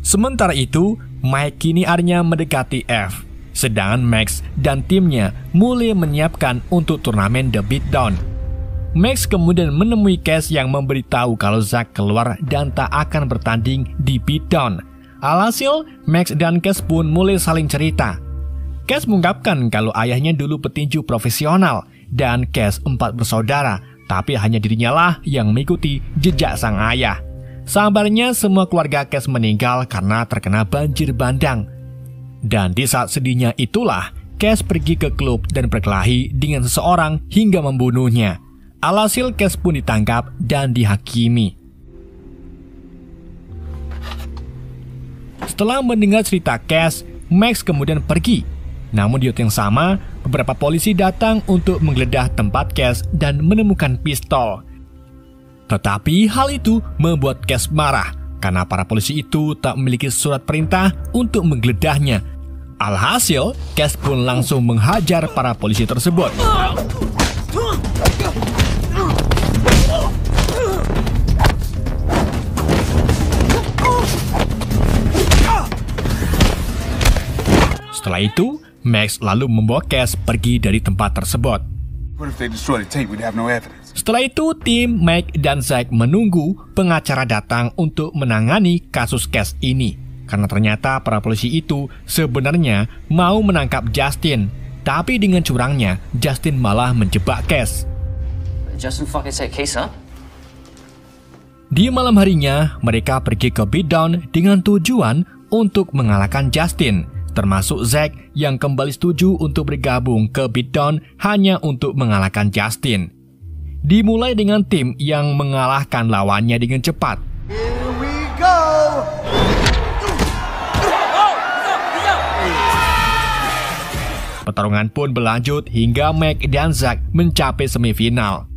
Sementara itu, Mike kini akhirnya mendekati F. Sedangkan Max dan timnya mulai menyiapkan untuk turnamen The Beatdown. Max kemudian menemui Cass yang memberitahu kalau Zack keluar dan tak akan bertanding di Beatdown. Alhasil, Max dan Cass pun mulai saling cerita. Cass mengungkapkan kalau ayahnya dulu petinju profesional dan Cass 4 bersaudara, tapi hanya dirinya lah yang mengikuti jejak sang ayah. Sabarnya semua keluarga Cass meninggal karena terkena banjir bandang. Dan di saat sedihnya itulah, Cass pergi ke klub dan berkelahi dengan seseorang hingga membunuhnya. Alhasil Cass pun ditangkap dan dihakimi. Setelah mendengar cerita Cass, Max kemudian pergi. Namun di waktu yang sama, beberapa polisi datang untuk menggeledah tempat Cass dan menemukan pistol. Tetapi hal itu membuat Cass marah karena para polisi itu tak memiliki surat perintah untuk menggeledah,nya. Alhasil, Cass pun langsung menghajar para polisi tersebut. Setelah itu, Max lalu membawa Cass pergi dari tempat tersebut. Setelah itu, tim Mike dan Zack menunggu pengacara datang untuk menangani kasus Cass ini. Karena ternyata para polisi itu sebenarnya mau menangkap Justin. Tapi dengan curangnya, Justin malah menjebak Cass. Justin fucking set case up? Di malam harinya, mereka pergi ke Beatdown dengan tujuan untuk mengalahkan Justin. Termasuk Zack yang kembali setuju untuk bergabung ke Beatdown hanya untuk mengalahkan Justin. Dimulai dengan tim yang mengalahkan lawannya dengan cepat. Here we go. Pertarungan pun berlanjut hingga Mike dan Zack mencapai semifinal.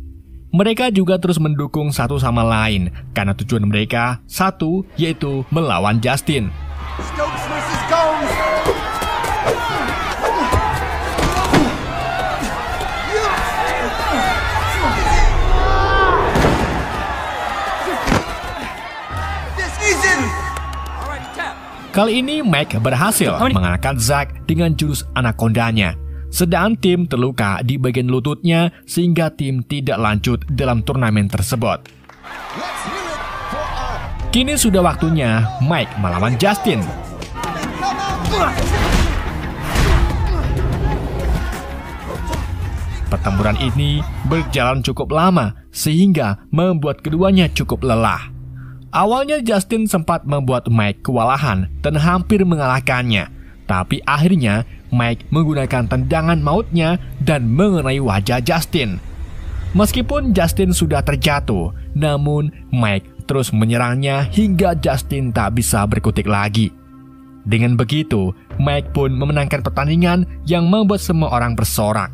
Mereka juga terus mendukung satu sama lain karena tujuan mereka satu, yaitu melawan Justin. Stokes versus Combs. This isn't. Kali ini Mike berhasil mengalahkan Zack dengan jurus anakondanya. Sedang tim terluka di bagian lututnya sehingga tim tidak lanjut dalam turnamen tersebut. Kini sudah waktunya Mike melawan Justin. Pertempuran ini berjalan cukup lama sehingga membuat keduanya cukup lelah. Awalnya Justin sempat membuat Mike kewalahan dan hampir mengalahkannya. Tapi akhirnya Mike menggunakan tendangan mautnya dan mengenai wajah Justin. Meskipun Justin sudah terjatuh, namun Mike terus menyerangnya hingga Justin tak bisa berkutik lagi. Dengan begitu, Mike pun memenangkan pertandingan yang membuat semua orang bersorak.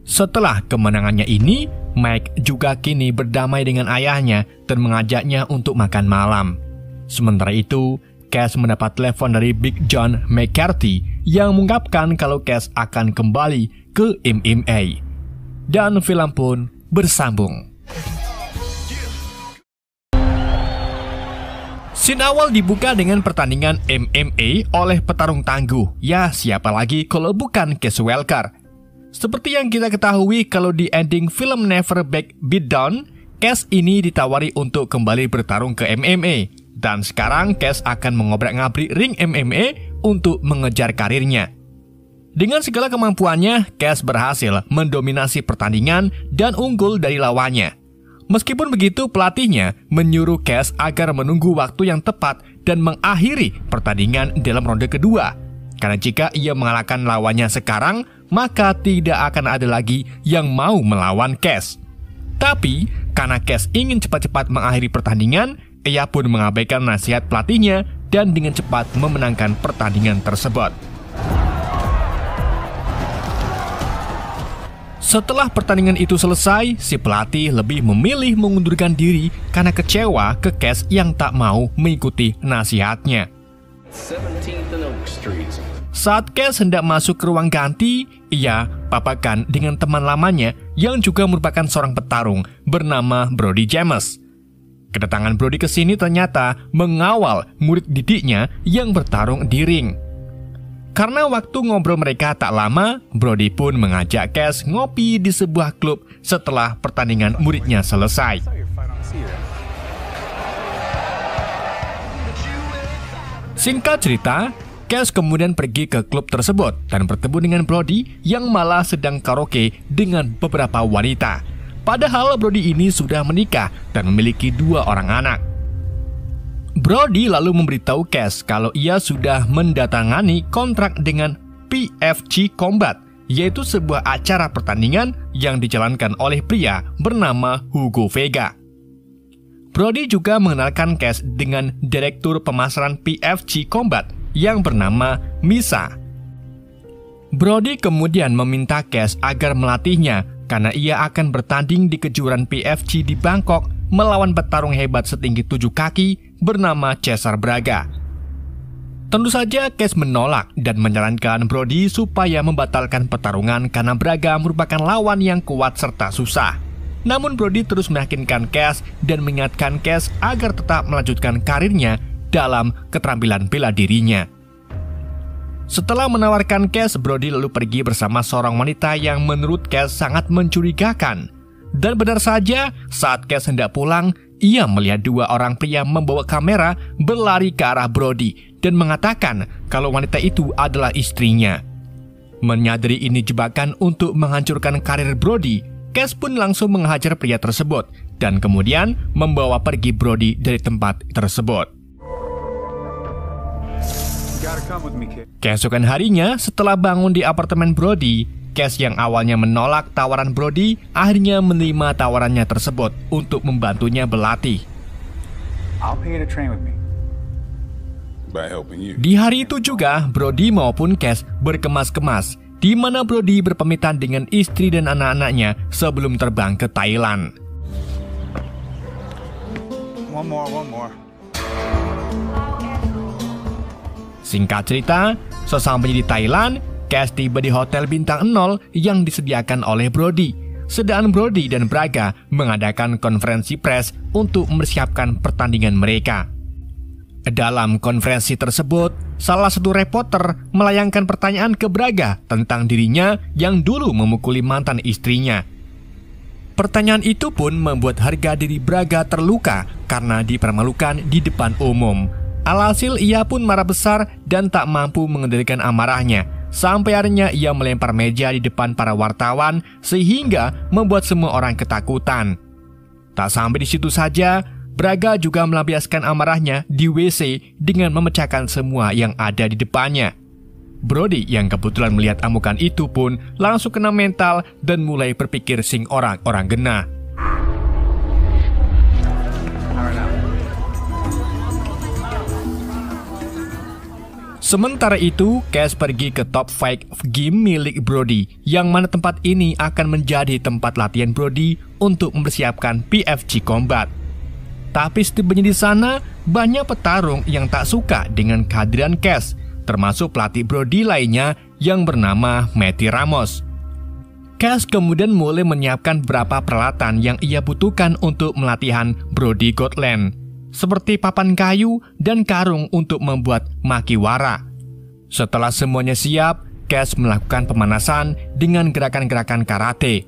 Setelah kemenangannya ini, Mike juga kini berdamai dengan ayahnya dan mengajaknya untuk makan malam. Sementara itu, Cass mendapat telepon dari Big John McCarthy yang mengungkapkan kalau Cass akan kembali ke MMA. Dan film pun bersambung. Scene awal dibuka dengan pertandingan MMA oleh petarung tangguh. Ya, siapa lagi kalau bukan Cass Welker. Seperti yang kita ketahui kalau di ending film Never Back Beatdown, Cass ini ditawari untuk kembali bertarung ke MMA. Dan sekarang Cass akan mengobrak-ngabrik ring MMA untuk mengejar karirnya. Dengan segala kemampuannya, Cass berhasil mendominasi pertandingan dan unggul dari lawannya. Meskipun begitu, pelatihnya menyuruh Cass agar menunggu waktu yang tepat dan mengakhiri pertandingan dalam ronde kedua. Karena jika ia mengalahkan lawannya sekarang, maka tidak akan ada lagi yang mau melawan Cass. Tapi, karena Cass ingin cepat-cepat mengakhiri pertandingan, ia pun mengabaikan nasihat pelatihnya dan dengan cepat memenangkan pertandingan tersebut. Setelah pertandingan itu selesai, si pelatih lebih memilih mengundurkan diri karena kecewa ke Cass yang tak mau mengikuti nasihatnya. Saat Cass hendak masuk ke ruang ganti, ia papakan dengan teman lamanya yang juga merupakan seorang petarung bernama Brody James. Kedatangan Brody ke sini ternyata mengawal murid didiknya yang bertarung di ring. Karena waktu ngobrol mereka tak lama, Brody pun mengajak Cass ngopi di sebuah klub setelah pertandingan muridnya selesai. Singkat cerita, Cass kemudian pergi ke klub tersebut dan bertemu dengan Brody yang malah sedang karaoke dengan beberapa wanita. Padahal Brody ini sudah menikah dan memiliki 2 orang anak. Brody lalu memberitahu Cass kalau ia sudah mendatangani kontrak dengan PFG Combat, yaitu sebuah acara pertandingan yang dijalankan oleh pria bernama Hugo Vega. Brody juga mengenalkan Cass dengan direktur pemasaran PFG Combat yang bernama Misa. Brody kemudian meminta Cass agar melatihnya karena ia akan bertanding di kejuaraan PFG di Bangkok melawan petarung hebat setinggi 7 kaki bernama Cesar Braga. Tentu saja Cass menolak dan menyarankan Brody supaya membatalkan pertarungan karena Braga merupakan lawan yang kuat serta susah. Namun Brody terus meyakinkan Cass dan mengingatkan Cass agar tetap melanjutkan karirnya dalam keterampilan bela dirinya. Setelah menawarkan cash, Brody lalu pergi bersama seorang wanita yang menurut Cash sangat mencurigakan. Dan benar saja, saat Cash hendak pulang, ia melihat dua orang pria membawa kamera berlari ke arah Brody dan mengatakan kalau wanita itu adalah istrinya. Menyadari ini jebakan untuk menghancurkan karir Brody, Cash pun langsung menghajar pria tersebut dan kemudian membawa pergi Brody dari tempat tersebut. Keesokan harinya, setelah bangun di apartemen Brody, Cash yang awalnya menolak tawaran Brody akhirnya menerima tawarannya tersebut untuk membantunya berlatih. Di hari itu juga, Brody maupun Cash berkemas-kemas, di mana Brody berpamitan dengan istri dan anak-anaknya sebelum terbang ke Thailand. One more. Singkat cerita, sesampainya di Thailand, Cash tiba di hotel bintang 0 yang disediakan oleh Brody. Sedangkan Brody dan Braga mengadakan konferensi pers untuk mempersiapkan pertandingan mereka. Dalam konferensi tersebut, salah satu reporter melayangkan pertanyaan ke Braga tentang dirinya yang dulu memukuli mantan istrinya. Pertanyaan itu pun membuat harga diri Braga terluka karena dipermalukan di depan umum. Alhasil ia pun marah besar dan tak mampu mengendalikan amarahnya. Sampai akhirnya ia melempar meja di depan para wartawan sehingga membuat semua orang ketakutan. Tak sampai di situ saja, Braga juga melampiaskan amarahnya di WC dengan memecahkan semua yang ada di depannya. Brody yang kebetulan melihat amukan itu pun langsung kena mental dan mulai berpikir sing orang genah. Sementara itu, Cash pergi ke Top Fight Gym milik Brody, yang mana tempat ini akan menjadi tempat latihan Brody untuk mempersiapkan PFG Combat. Tapi setibanya di sana, banyak petarung yang tak suka dengan kehadiran Cash, termasuk pelatih Brody lainnya yang bernama Matty Ramos. Cash kemudian mulai menyiapkan beberapa peralatan yang ia butuhkan untuk melatihan Brody Gotland, seperti papan kayu dan karung untuk membuat makiwara. Setelah semuanya siap, Cash melakukan pemanasan dengan gerakan-gerakan karate.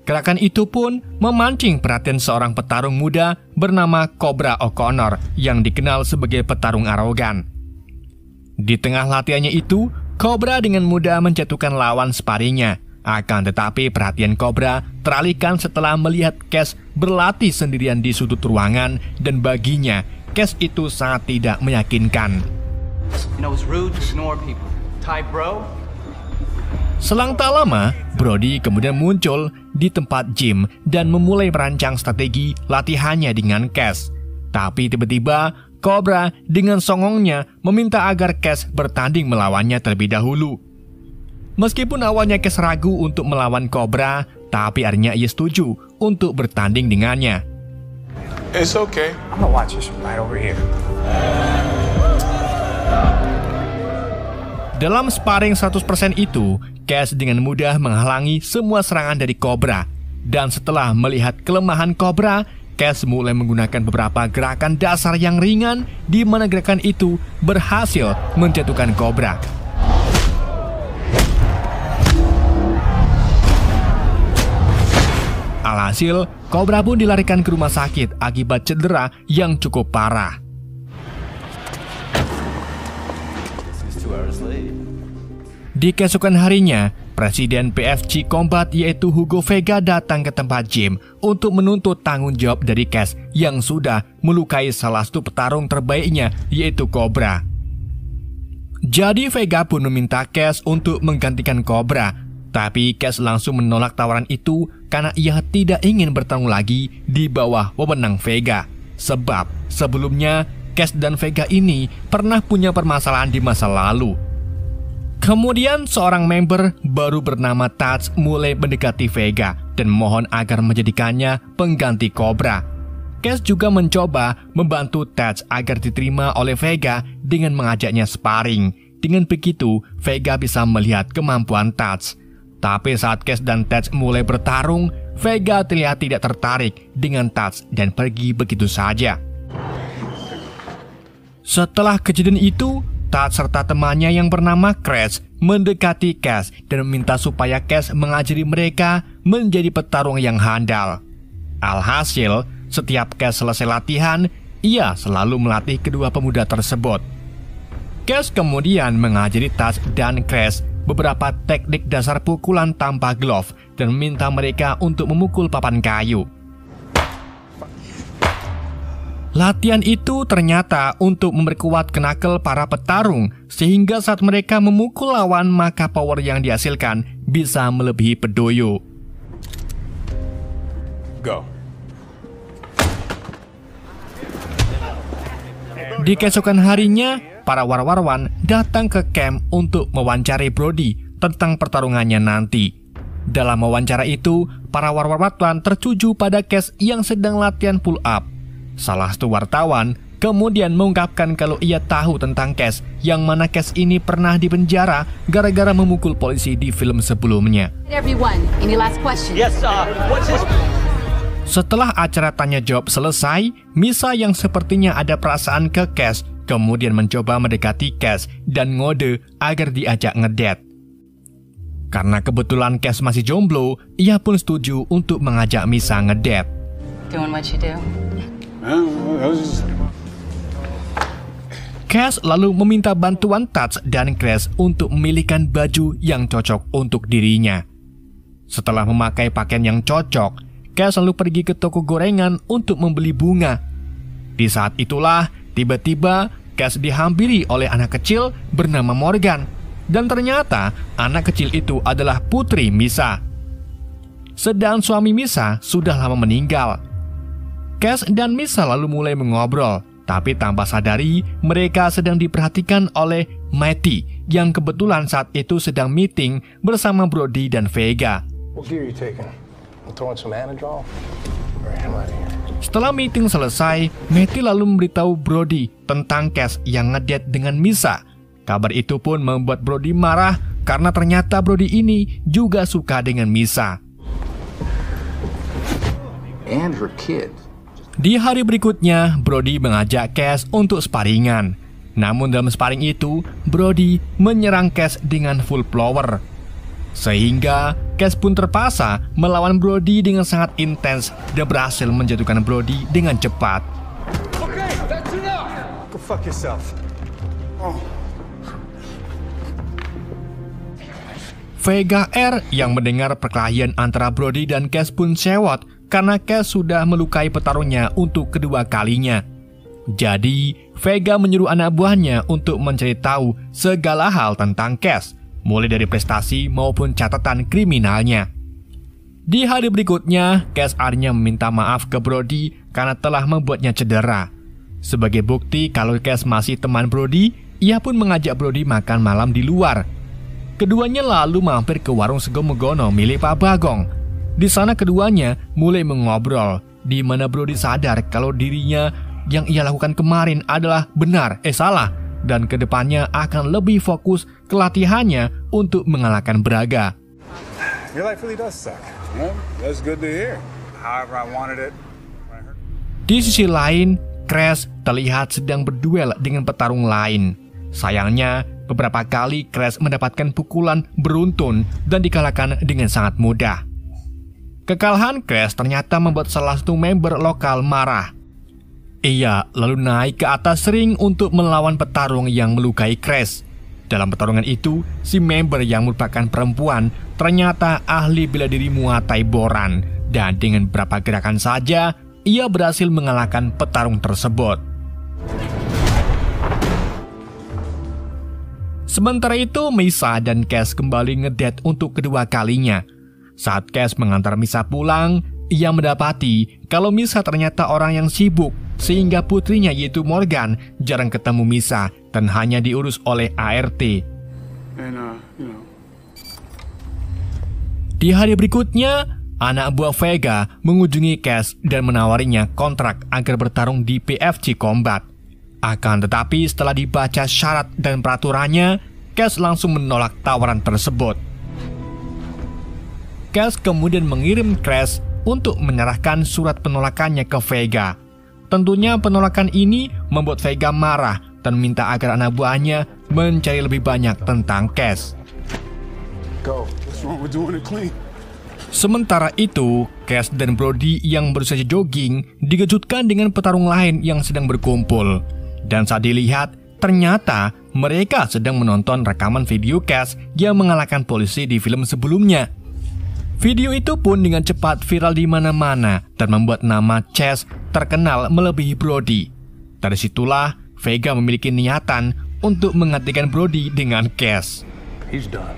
Gerakan itu pun memancing perhatian seorang petarung muda bernama Cobra O'Connor yang dikenal sebagai petarung arogan. Di tengah latihannya itu, Cobra dengan mudah menjatuhkan lawan sparringnya. Akan tetapi perhatian Cobra teralihkan setelah melihat Cash berlatih sendirian di sudut ruangan dan baginya Cash itu sangat tidak meyakinkan. Selang tak lama, Brody kemudian muncul di tempat gym dan memulai merancang strategi latihannya dengan Cash. Tapi tiba-tiba Cobra dengan songongnya meminta agar Cash bertanding melawannya terlebih dahulu. Meskipun awalnya Cash ragu untuk melawan Cobra, tapi akhirnya ia setuju untuk bertanding dengannya. It's okay. I'm gonna watch this right over here. Dalam sparring 100% itu, Cash dengan mudah menghalangi semua serangan dari Cobra. Dan setelah melihat kelemahan Cobra, Cash mulai menggunakan beberapa gerakan dasar yang ringan, di mana gerakan itu berhasil menjatuhkan Cobra. Alhasil, Cobra pun dilarikan ke rumah sakit akibat cedera yang cukup parah. Di keesokan harinya, Presiden PFG Combat yaitu Hugo Vega datang ke tempat gym untuk menuntut tanggung jawab dari Cash yang sudah melukai salah satu petarung terbaiknya yaitu Cobra. Jadi Vega pun meminta Cash untuk menggantikan Cobra. Tapi Cash langsung menolak tawaran itu karena ia tidak ingin bertarung lagi di bawah wewenang Vega. Sebab sebelumnya Cash dan Vega ini pernah punya permasalahan di masa lalu. Kemudian seorang member baru bernama Touch mulai mendekati Vega dan mohon agar menjadikannya pengganti Cobra. Cash juga mencoba membantu Touch agar diterima oleh Vega dengan mengajaknya sparring. Dengan begitu, Vega bisa melihat kemampuan Touch. Tapi saat Cash dan Touch mulai bertarung, Vega terlihat tidak tertarik dengan Touch dan pergi begitu saja. Setelah kejadian itu, Tad serta temannya yang bernama Crash mendekati Cash dan meminta supaya Cash mengajari mereka menjadi petarung yang handal. Alhasil, setiap Cash selesai latihan, ia selalu melatih kedua pemuda tersebut. Cash kemudian mengajari Tad dan Crash beberapa teknik dasar pukulan tanpa glove dan meminta mereka untuk memukul papan kayu. Latihan itu ternyata untuk memperkuat knuckle para petarung, sehingga saat mereka memukul lawan maka power yang dihasilkan bisa melebihi Bedoyo. Go. Di keesokan harinya, para warwan datang ke camp untuk mewawancari Brody tentang pertarungannya nanti. Dalam wawancara itu, para warwan tertuju pada Cash yang sedang latihan pull up. Salah satu wartawan kemudian mengungkapkan kalau ia tahu tentang Cash, yang mana Cash ini pernah dipenjara gara-gara memukul polisi di film sebelumnya. Setelah acara tanya jawab selesai, Misa yang sepertinya ada perasaan ke Cash kemudian mencoba mendekati Cash dan ngode agar diajak ngedate. Karena kebetulan Cash masih jomblo, ia pun setuju untuk mengajak Misa ngedate. Doing what you do. Cash lalu meminta bantuan Tad dan Crash untuk memilihkan baju yang cocok untuk dirinya. Setelah memakai pakaian yang cocok, Cash lalu pergi ke toko gorengan untuk membeli bunga. Di saat itulah, tiba-tiba Cash dihampiri oleh anak kecil bernama Morgan. Dan ternyata anak kecil itu adalah putri Misa. Sedang suami Misa sudah lama meninggal. Cash dan Misa lalu mulai mengobrol, tapi tanpa sadari mereka sedang diperhatikan oleh Matty yang kebetulan saat itu sedang meeting bersama Brody dan Vega. Setelah meeting selesai, Matty lalu memberitahu Brody tentang Cash yang ngedate dengan Misa. Kabar itu pun membuat Brody marah karena ternyata Brody ini juga suka dengan Misa. And her kid. Di hari berikutnya, Brody mengajak Cash untuk sparingan. Namun dalam sparing itu, Brody menyerang Cash dengan full power. Sehingga Cash pun terpaksa melawan Brody dengan sangat intens dan berhasil menjatuhkan Brody dengan cepat. Okay, that's enough. Go fuck yourself. Oh. Vega R yang mendengar perkelahian antara Brody dan Cash pun sewot karena Cash sudah melukai petarungnya untuk kedua kalinya. Jadi, Vega menyuruh anak buahnya untuk mencari tahu segala hal tentang Cash, mulai dari prestasi maupun catatan kriminalnya. Di hari berikutnya, Cash akhirnya meminta maaf ke Brody karena telah membuatnya cedera. Sebagai bukti kalau Cash masih teman Brody, ia pun mengajak Brody makan malam di luar. Keduanya lalu mampir ke warung sego megono milik Pak Bagong. Di sana keduanya mulai mengobrol, di mana Brody sadar kalau dirinya yang ia lakukan kemarin adalah salah, dan kedepannya akan lebih fokus ke latihannya untuk mengalahkan Braga. Your life really does suck. Well, that's good to hear. However I wanted it. Di sisi lain, Crash terlihat sedang berduel dengan petarung lain. Sayangnya, beberapa kali Crash mendapatkan pukulan beruntun dan dikalahkan dengan sangat mudah. Kekalahan Crash ternyata membuat salah satu member lokal marah. Ia lalu naik ke atas ring untuk melawan petarung yang melukai Crash. Dalam pertarungan itu, si member yang merupakan perempuan ternyata ahli bela diri Muay Thai Boran, dan dengan beberapa gerakan saja, ia berhasil mengalahkan petarung tersebut. Sementara itu, Misa dan Cash kembali ngedate untuk kedua kalinya. Saat Cash mengantar Misa pulang, ia mendapati kalau Misa ternyata orang yang sibuk, sehingga putrinya yaitu Morgan jarang ketemu Misa dan hanya diurus oleh ART. Di hari berikutnya, anak buah Vega mengunjungi Cash dan menawarinya kontrak agar bertarung di PFC Combat. Akan tetapi setelah dibaca syarat dan peraturannya, Cash langsung menolak tawaran tersebut. Cash kemudian mengirim Crash untuk menyerahkan surat penolakannya ke Vega. Tentunya penolakan ini membuat Vega marah dan minta agar anak buahnya mencari lebih banyak tentang Cash. Go. What's wrong with doing it clean? Sementara itu, Cash dan Brody yang baru saja jogging dikejutkan dengan petarung lain yang sedang berkumpul. Dan saat dilihat, ternyata mereka sedang menonton rekaman video Cash yang mengalahkan polisi di film sebelumnya. Video itu pun dengan cepat viral di mana-mana dan membuat nama Cash terkenal melebihi Brody. Dari situlah Vega memiliki niatan untuk menggantikan Brody dengan Cash. He's done.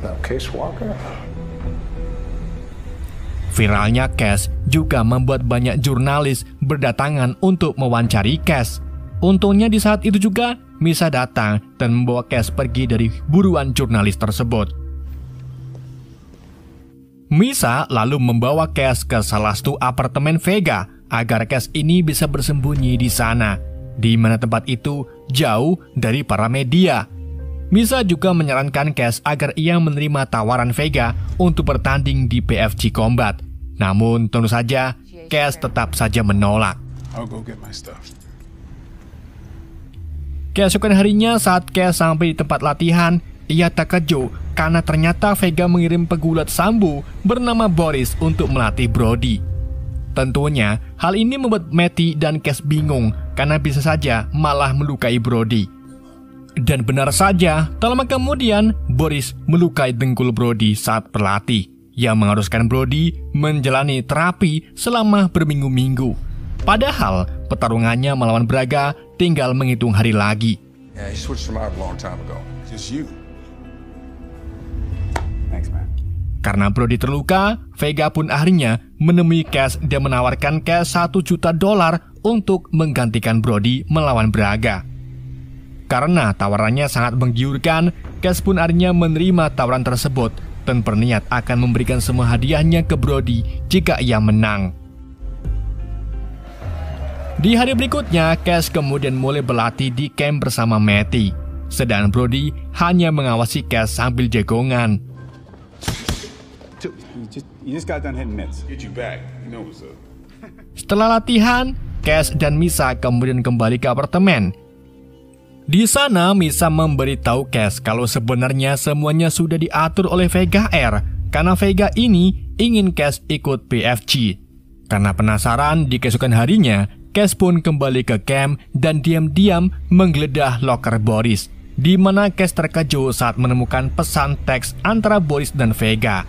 Now, Case Walker. Viralnya Cash juga membuat banyak jurnalis berdatangan untuk mewawancari Cash. Untungnya di saat itu juga Misa datang dan membawa Cash pergi dari buruan jurnalis tersebut. Misa lalu membawa Cash ke salah satu apartemen Vega agar Cash ini bisa bersembunyi di sana, di mana tempat itu jauh dari para media. Misa juga menyarankan Cash agar ia menerima tawaran Vega untuk bertanding di PFG Combat. Namun tentu saja Cash tetap saja menolak. I'll go get my stuff. Keesokan harinya saat Cash sampai di tempat latihan, ia terkejut karena ternyata Vega mengirim pegulat sambo bernama Boris untuk melatih Brody. Tentunya hal ini membuat Matty dan Cash bingung karena bisa saja malah melukai Brody. Dan benar saja, tak lama kemudian Boris melukai dengkul Brody saat berlatih, yang mengharuskan Brody menjalani terapi selama berminggu-minggu. Padahal pertarungannya melawan Braga tinggal menghitung hari lagi. Yeah, he switched from out a long time ago. Just you. Thanks, man. Karena Brody terluka, Vega pun akhirnya menemui Cash dan menawarkan Cash $1 juta untuk menggantikan Brody melawan Braga. Karena tawarannya sangat menggiurkan, Cash pun akhirnya menerima tawaran tersebut dan berniat akan memberikan semua hadiahnya ke Brody jika ia menang. Di hari berikutnya, Cash kemudian mulai berlatih di camp bersama Matty, sedangkan Brody hanya mengawasi Cash sambil jagongan. You just got done hitting mitts. Get you back. You know what's up. Setelah latihan, Cash dan Misa kemudian kembali ke apartemen. Di sana, Misa memberitahu Cash kalau sebenarnya semuanya sudah diatur oleh Vega R karena Vega ini ingin Cash ikut PFG. Karena penasaran, di keesokan harinya, Cash pun kembali ke camp dan diam-diam menggeledah loker Boris, di mana Cash terkejut saat menemukan pesan teks antara Boris dan Vega.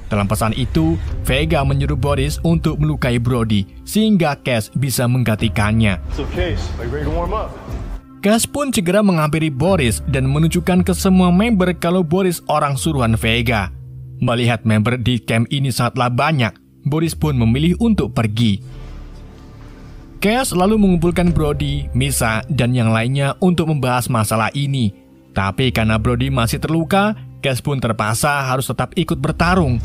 Dalam pesan itu, Vega menyuruh Boris untuk melukai Brody sehingga Cash bisa menggantikannya. So, Case, are you ready to warm up? Cash pun segera menghampiri Boris dan menunjukkan ke semua member kalau Boris orang suruhan Vega. Melihat member di camp ini sangatlah banyak, Boris pun memilih untuk pergi. Cash lalu mengumpulkan Brody, Misa, dan yang lainnya untuk membahas masalah ini. Tapi karena Brody masih terluka, Cash pun terpaksa harus tetap ikut bertarung.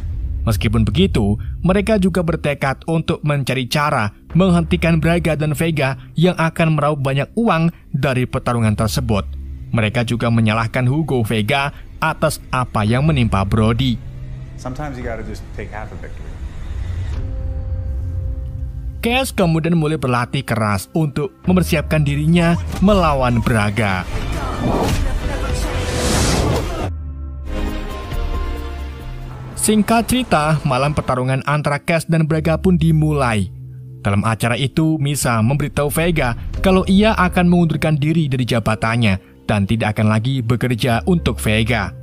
Meskipun begitu, mereka juga bertekad untuk mencari cara menghentikan Braga dan Vega yang akan meraup banyak uang dari pertarungan tersebut. Mereka juga menyalahkan Hugo Vega atas apa yang menimpa Brody. Sometimes you gotta just take half a victory. Cash kemudian mulai berlatih keras untuk mempersiapkan dirinya melawan Braga. Singkat cerita, malam pertarungan antara Cash dan Braga pun dimulai. Dalam acara itu, Misa memberitahu Vega kalau ia akan mengundurkan diri dari jabatannya dan tidak akan lagi bekerja untuk Vega.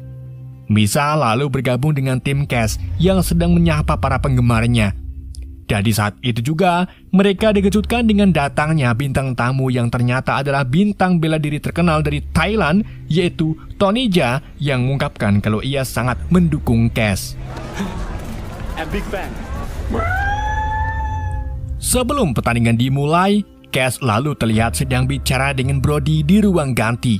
Misa lalu bergabung dengan tim Cash yang sedang menyapa para penggemarnya. Dan di saat itu juga, mereka dikejutkan dengan datangnya bintang tamu yang ternyata adalah bintang bela diri terkenal dari Thailand, yaitu Tony Jaa, yang mengungkapkan kalau ia sangat mendukung Cash. I'm big fan. Sebelum pertandingan dimulai, Cash lalu terlihat sedang bicara dengan Brody di ruang ganti.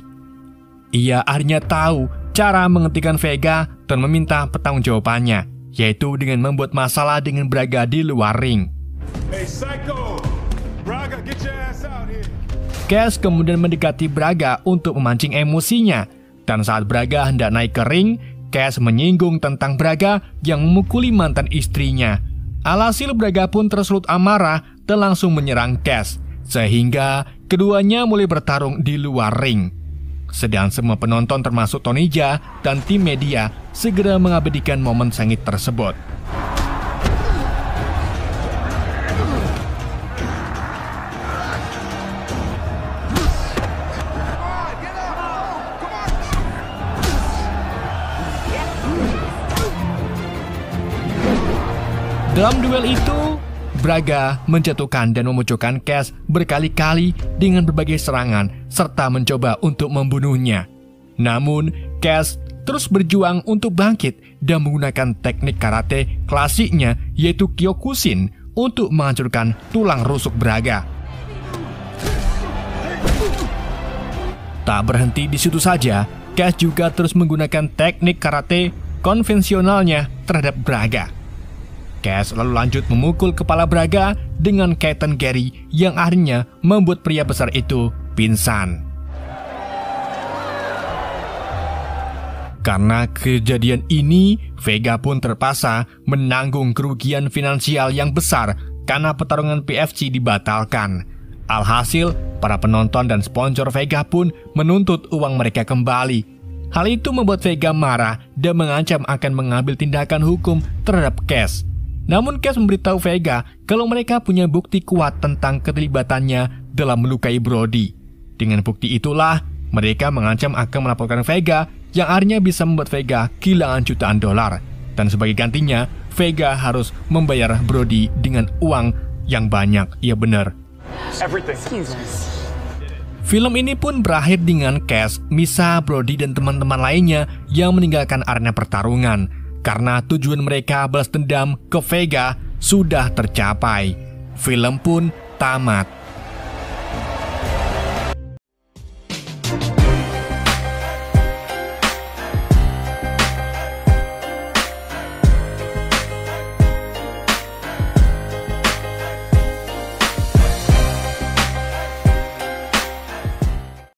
Ia akhirnya tahu cara menghentikan Vega dan meminta pertanggungjawabannya, yaitu dengan membuat masalah dengan Braga di luar ring. Hey, Psycho! Braga, get your ass out here. Cash kemudian mendekati Braga untuk memancing emosinya, dan saat Braga hendak naik ke ring, Cash menyinggung tentang Braga yang memukuli mantan istrinya. Alhasil Braga pun tersulut amarah dan langsung menyerang Cash, sehingga keduanya mulai bertarung di luar ring. Sedang semua penonton termasuk Tony Jaa dan tim media segera mengabadikan momen sengit tersebut. Dalam duel itu, Braga menjatuhkan dan memunculkan Cash berkali-kali dengan berbagai serangan serta mencoba untuk membunuhnya. Namun, Cash terus berjuang untuk bangkit dan menggunakan teknik karate klasiknya yaitu Kyokushin untuk menghancurkan tulang rusuk Braga. Tak berhenti di situ saja, Cash juga terus menggunakan teknik karate konvensionalnya terhadap Braga. Cash lalu lanjut memukul kepala Braga dengan kaitan Gary yang akhirnya membuat pria besar itu pingsan. Karena kejadian ini, Vega pun terpaksa menanggung kerugian finansial yang besar karena pertarungan PFC dibatalkan. Alhasil, para penonton dan sponsor Vega pun menuntut uang mereka kembali. Hal itu membuat Vega marah dan mengancam akan mengambil tindakan hukum terhadap Cash. Namun Cash memberitahu Vega kalau mereka punya bukti kuat tentang keterlibatannya dalam melukai Brody. Dengan bukti itulah, mereka mengancam akan melaporkan Vega yang akhirnya bisa membuat Vega kehilangan jutaan dolar. Dan sebagai gantinya, Vega harus membayar Brody dengan uang yang banyak. Iya benar. Film ini pun berakhir dengan Cash, Misa, Brody, dan teman-teman lainnya yang meninggalkan arena pertarungan. Karena tujuan mereka balas dendam ke Vega sudah tercapai. Film pun tamat.